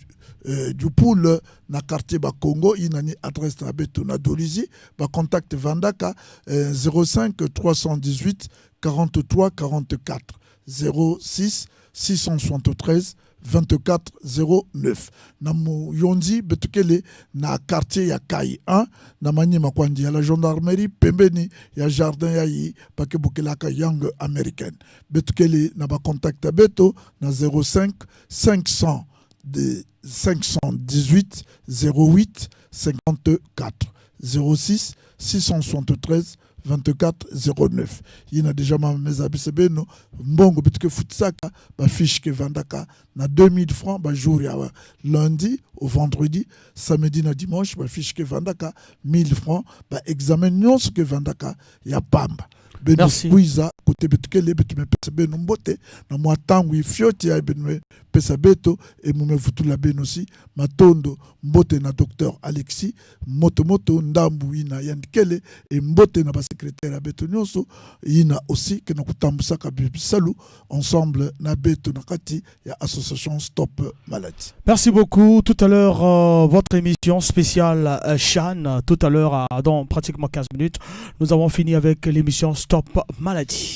du Poule na quartier ba Congo inani adresse na beto na Dolizi ba contact Vandaka 05 318 43 44 06 673 24 09 na Moyondi betukele na quartier ya Kai 1 na mani makwandi ya la gendarmerie pembeni ya jardin ya yi pake bukelaka young américaine betukele na ba contact beto na 05 500 de 518 08 54 06 673 24 09. Il y a déjà ma mes abisebeno mbongo bitike futsaka ba fiche ke vandaka na 2000 francs ba jour ya lundi au vendredi samedi na dimanche ba fiche ke vandaka 1000 francs ba examen nyonso ke vandaka ya pamba. Merci. Kuiza kote betukele betume pesa beno mbote na mwa tangu ifioti ya benwe pesa beto e mume futula beno aussi matondo mbote na docteur Alexis moto ndambu ina yandikele e mbote na ba secrétaire beto nyonso ina aussi ke na kutambusaka bisalu ensemble na beto na kati ya association Stop Maladie. Merci beaucoup. Tout à l'heure votre émission spéciale Chan tout à l'heure dans pratiquement 15 minutes nous avons fini avec l'émission Stop Stop Maladie.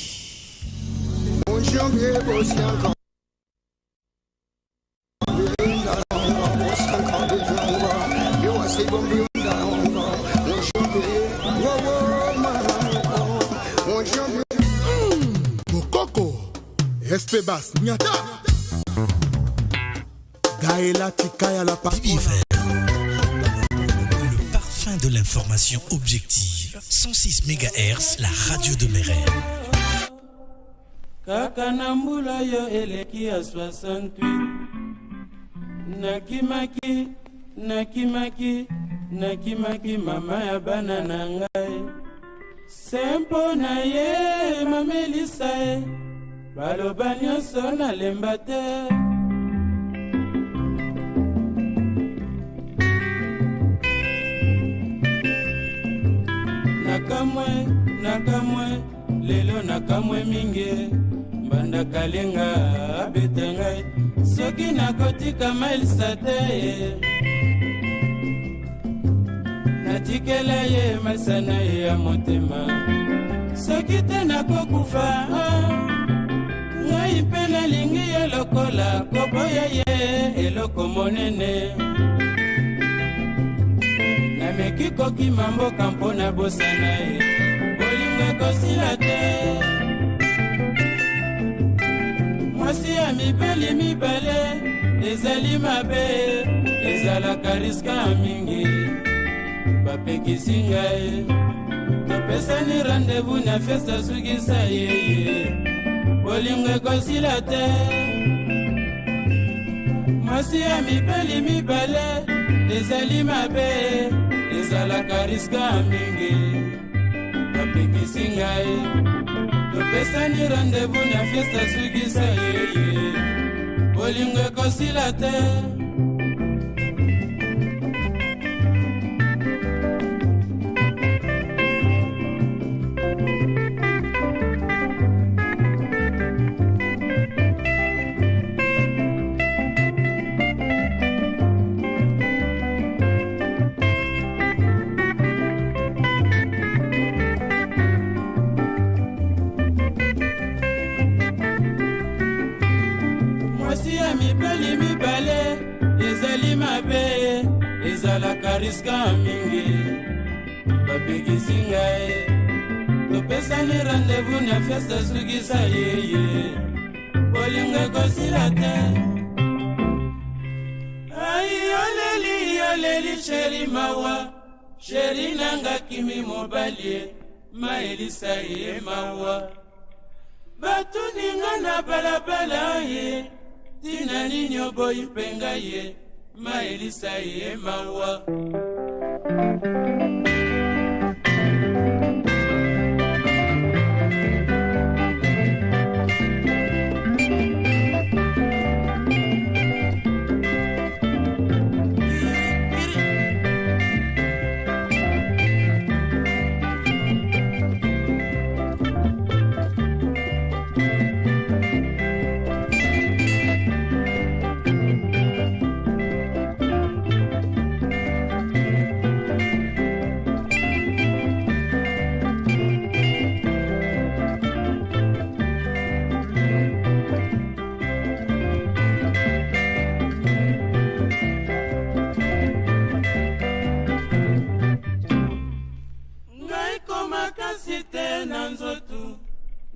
Coco, SP Bass, Nyata. Gaëla Tikaya la partie. Le parfum de l'information objective. 106 MHz, la radio de Mérène. Kaka nambula yo eleki à 68. Nakimaki mama ya bana na ngai. Sempo na ye mamelisa e. Baloba nyonso nalemba te. Nakamwe lelo nakamwe mingi. Banda kalenga abete ngai. Soki nakotika mailisa te. Natikela ye masana ye ya motema. Soki te nakokufa. Ngai mpe nalingi ye lokola. Koboya ye eloko monene. Nameki koki mamboka mpona bosana ye. Bolingo kosila te. Mwasi ya mibeli mibale. Ezali mabe. Ezalaka riska mingi. Bapekisi ngai. Topesani rendez-vous na festa sukisa ye. Bolingo ekosila te. Mwasi ya mibeli mibale. Ezali mabe. Ezalaka riska mingi. Bapekisi ngai. Topesani rendez-vous na festa sukisa ye. Bolingo ekosila te. Riska mingi bapekisi ngai. Topesani rendez-vous na festa sukisa ye. Bolingo ekosila te. Ai yoleli sheri mawa. Sheri nanga kimi mobalie. Maelisa ye mawa. Batu ninga na balabala ye. Tina nini oboyi mpenga ye. Maelisa ye mawa.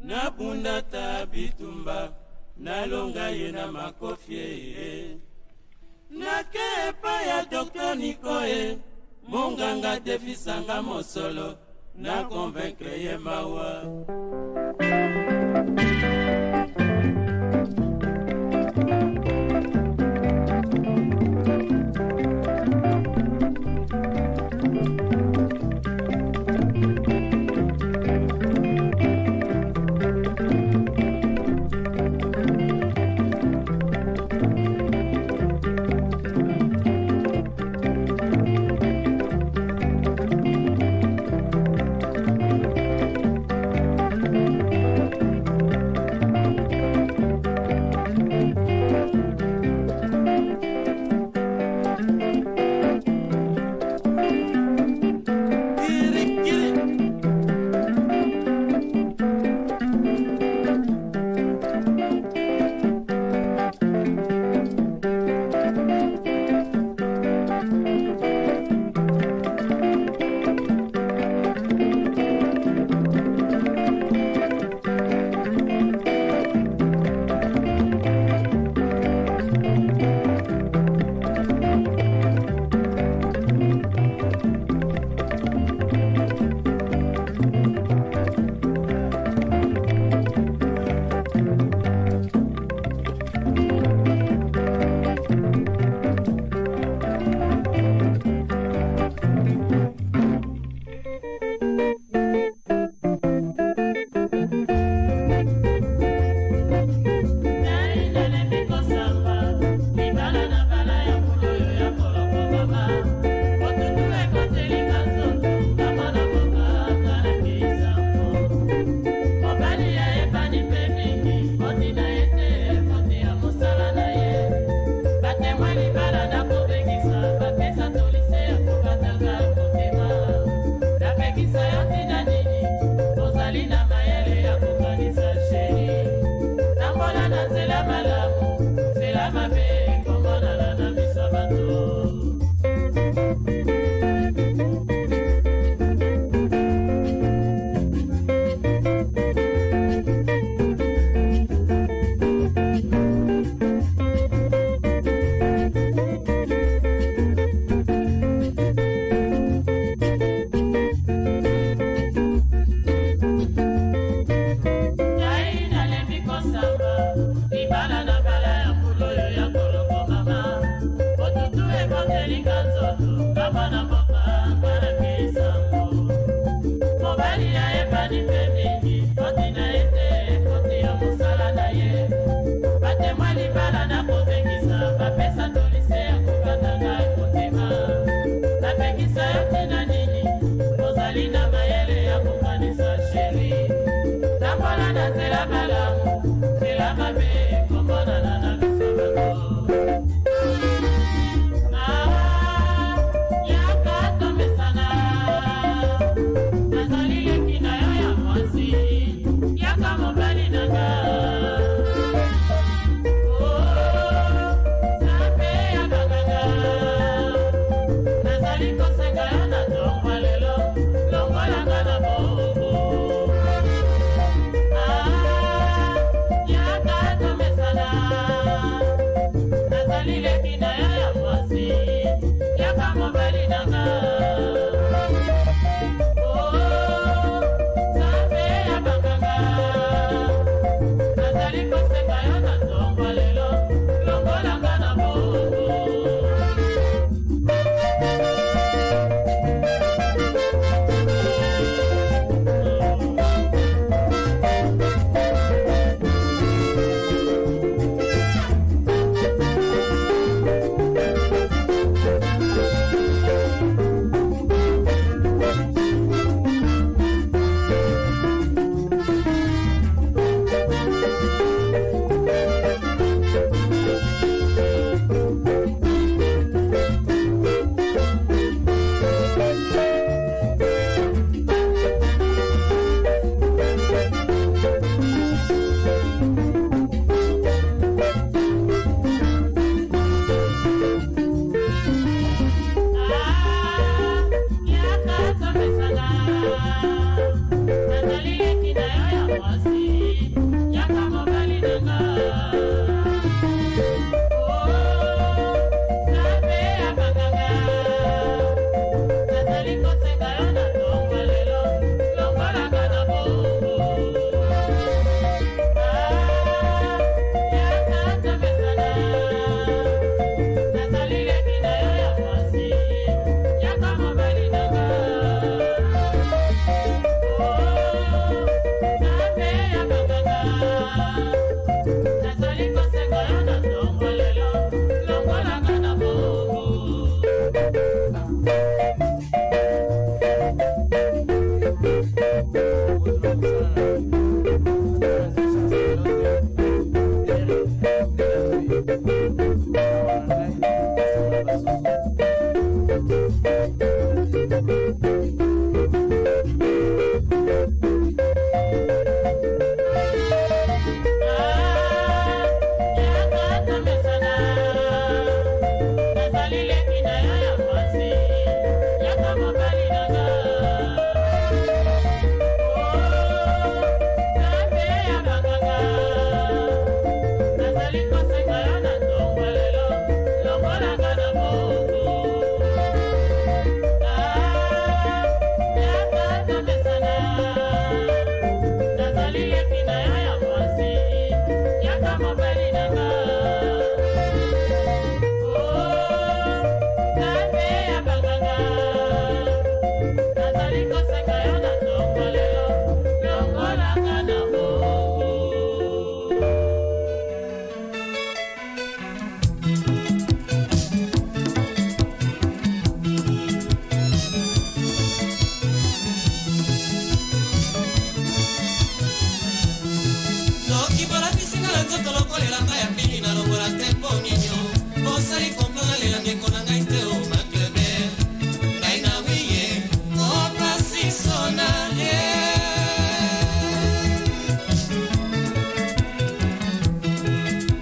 Nabunda tabitumba nalonga ye na makofie. Nakepa ya Dr. Nikoe monganga defisanga mosolo na convaincre ye mawa.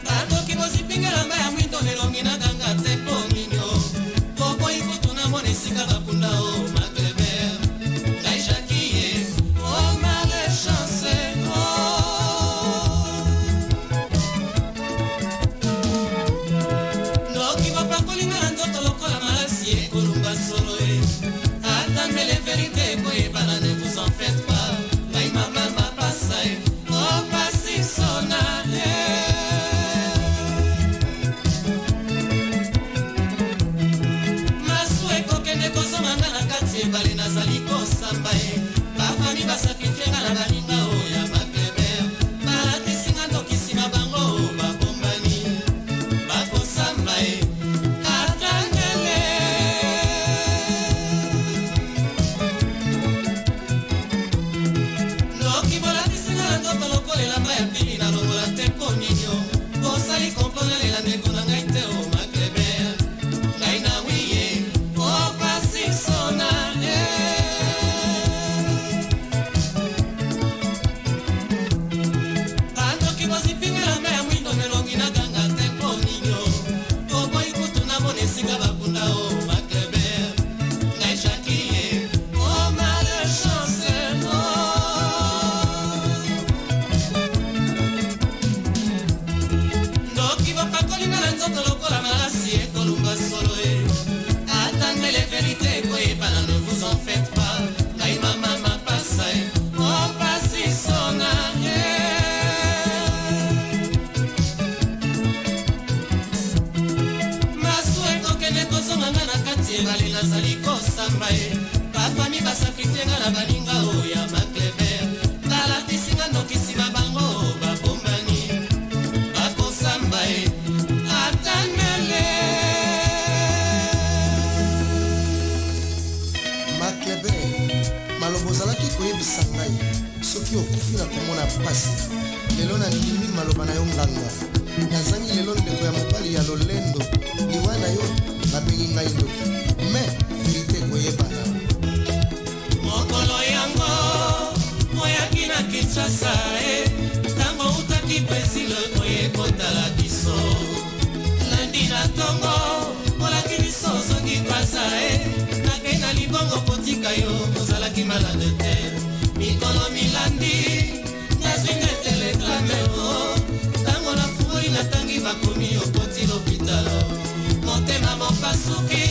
Tanto que você pinga la nini osali komprendre lela ndeko na ngai te o Macleber ngai na wiye o pasi sona andoki bozipingela me ya mwindo melongi na ganga te mpo nini oboyi kutu na mona esika bakunda o Macleber ngai shakie o malchance ndoki bapakolinga na nzoto lokola malasi ekolumba solo attendez les vérités koyebana ne vous en faites pas ngai mama mapasa o pasi sona masu ekokende kozonga nga na kati ebale nazali kosamba bafami basakrifie nga na baninga oyo ya Macleber balatisinga ndokisima bango babombani bakosamba atanele Macleber maloba ozalaki koyebisa ngai soki okufi na komona pasi lelo nandimi maloba na yo nganga nazangi lelo ndeko ya mobali ya lolendo liwa na yo babengi ngai ndoki me verite koyebana mokolo yango moyaki na Kinshasa ntango utaki Brésil oyekotala biso landi na ntongo olaki biso ozongi kwasa nakei na libongo kotika yo ozalaki malade te mikolo milandi nazwi nde telegrame ntango nafungoli natangi bakomi okoti lopitalo motema mopasuki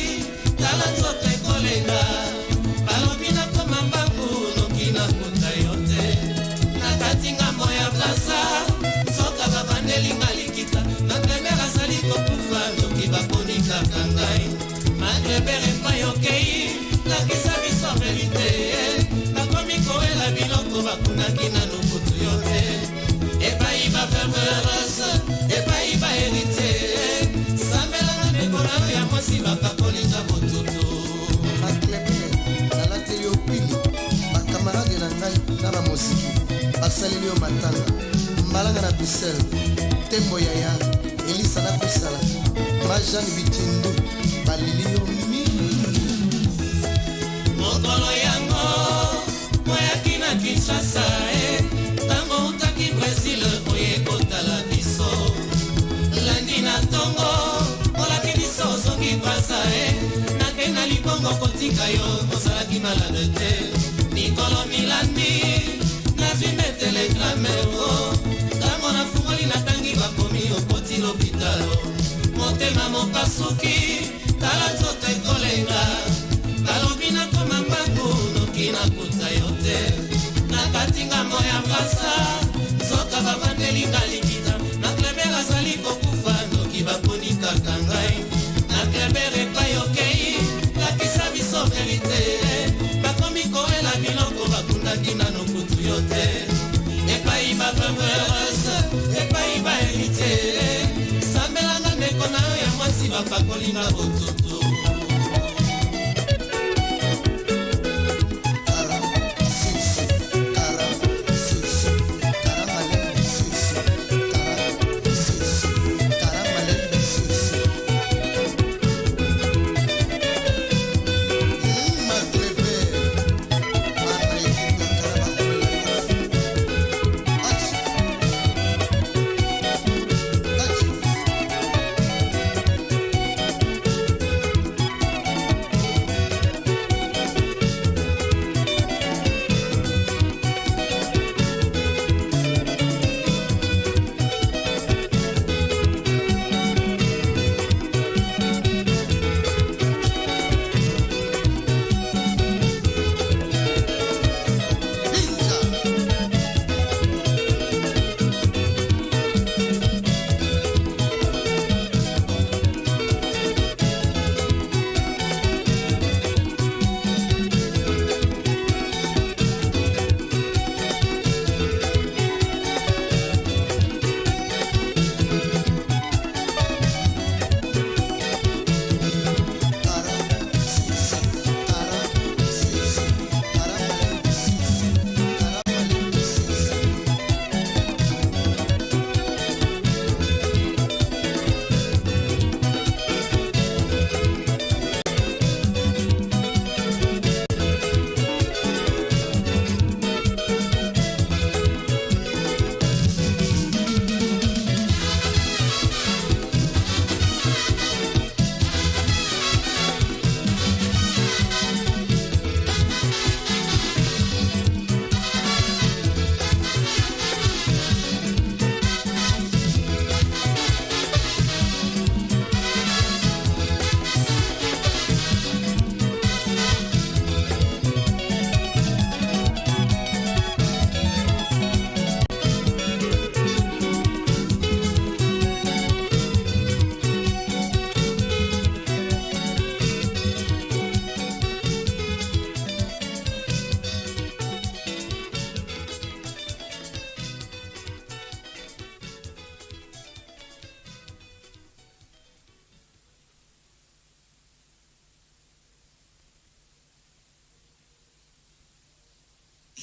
tala nzoto ekolenga balobi nakoma mbangu noki nakuta yo te nakati ngambo ya plaza nzoka babandelinga likita Macleber azali kokufa noki bakonikaka ngai Macleber epai okei lakisa biso verite bakomi kowela biloko bakunaki na lokutu yo te epai baververeuse epai baheritier sambelanga ndeko na yo ya mwasi bakakolinga botutu Macleber nalateli yo pili bakamarade na ngai na bamosiki basaleli yo matanga mbalanga na Bruxelles tembo yaya elisa na kosala majane bitindu balili yo mingi mokolo yango moyaki na Kinshasa ntango utaki Brésil oyekotala biso landi na ntongo olaki biso ozongi kwasa nakei na libongo kotika yo ozalaki malade te mikolo milandi nazwi mpe telegrame ntango nafungoli natangi bakomi okoti lopitalo motema mopasuki tala nzoto ekolenga balobi nakoma mbangu noki nakuta yo te nakati ngambo ya brasa nzoka babandelinga likita Macleber azali kokufa noki bakonikaka ngai Macleber epai okei lakisa biso verite bakomi kowela biloko bakundaki nano kutu yo te epai baververeuse epai baheritier sambelanga ndeko na yo ya mwasi bapakolinga botutu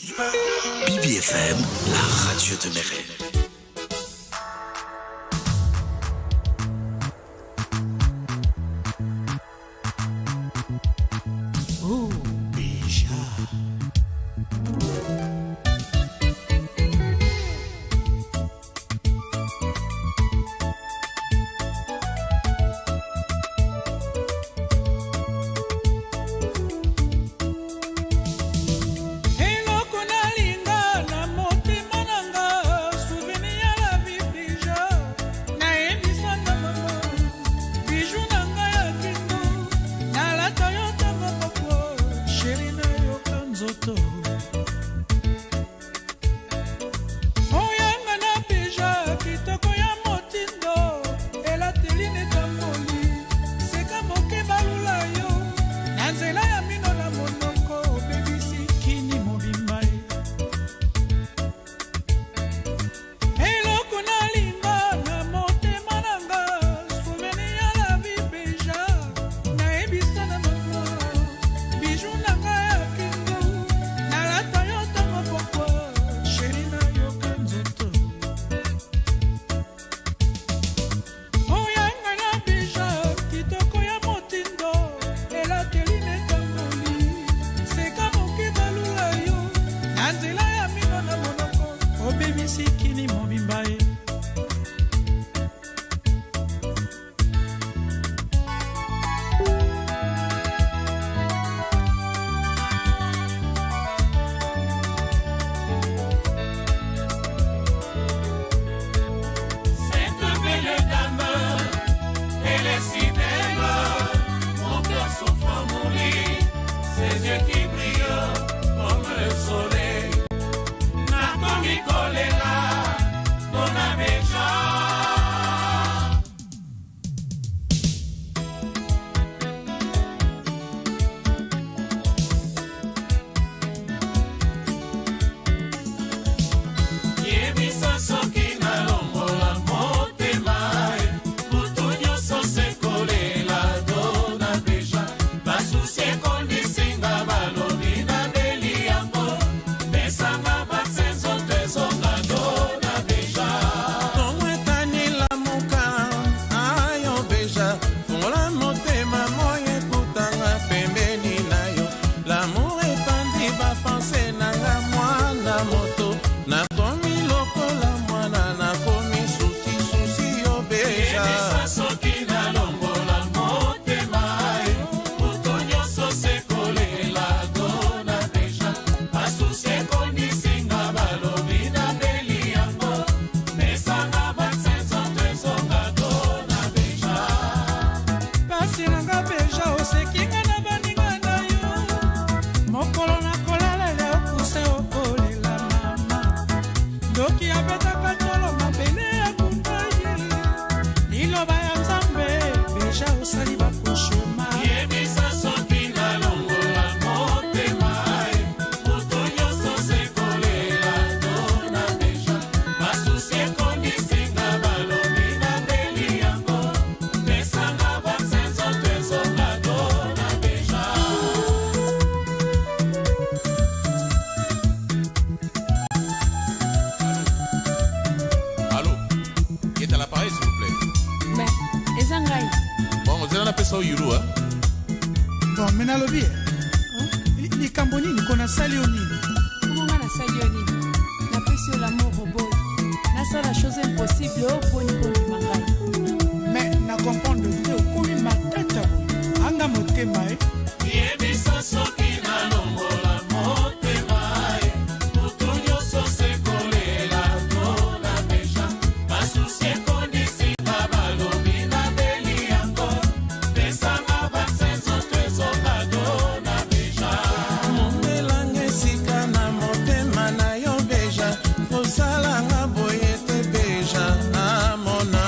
BBFM, la radio de mes rêves. Bon, mais nalobi likambo nini kona sali yo nini nga nasali yo nini napesi yo l'amour oboyi nasala chose impossible oponi kondima ngai mais na comprendre te okomi matata boye anga motema yebisa soki nalongola motema mutu nyonso sekolela tona deja basusi ekondisika balobi nabeli yango pesanga baksenzo twezonga tona deja momelanga esika na motema na yo deja kosalanga boye te deja amona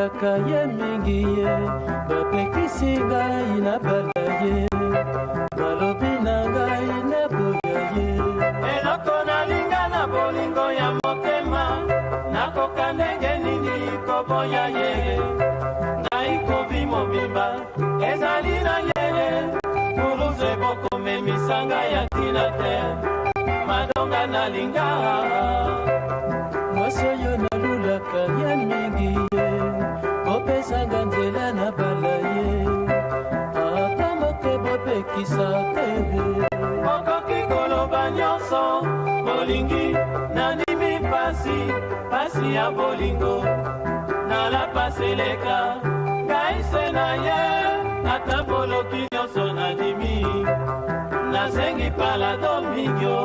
nalulaka ye mingi ye bapekisi ngai na bala ye balobi na ngai na boya ye eloko nalinga na bolingo ya motema nakoka ndenge nini koboya ye ngai kobi mobimba ezali na ye kuruze bokomemisanga ya tina te madonga nalinga mwasi oyo nalulaka ye mingi ye kopesanga nzela na bala ye ata moke bopekisa te okoki koloba nyonso bolingi nandimi pasi ya bolingo nalapaseleka ngai se na ye ata boloki nyonso nandimi nasengi palado mingio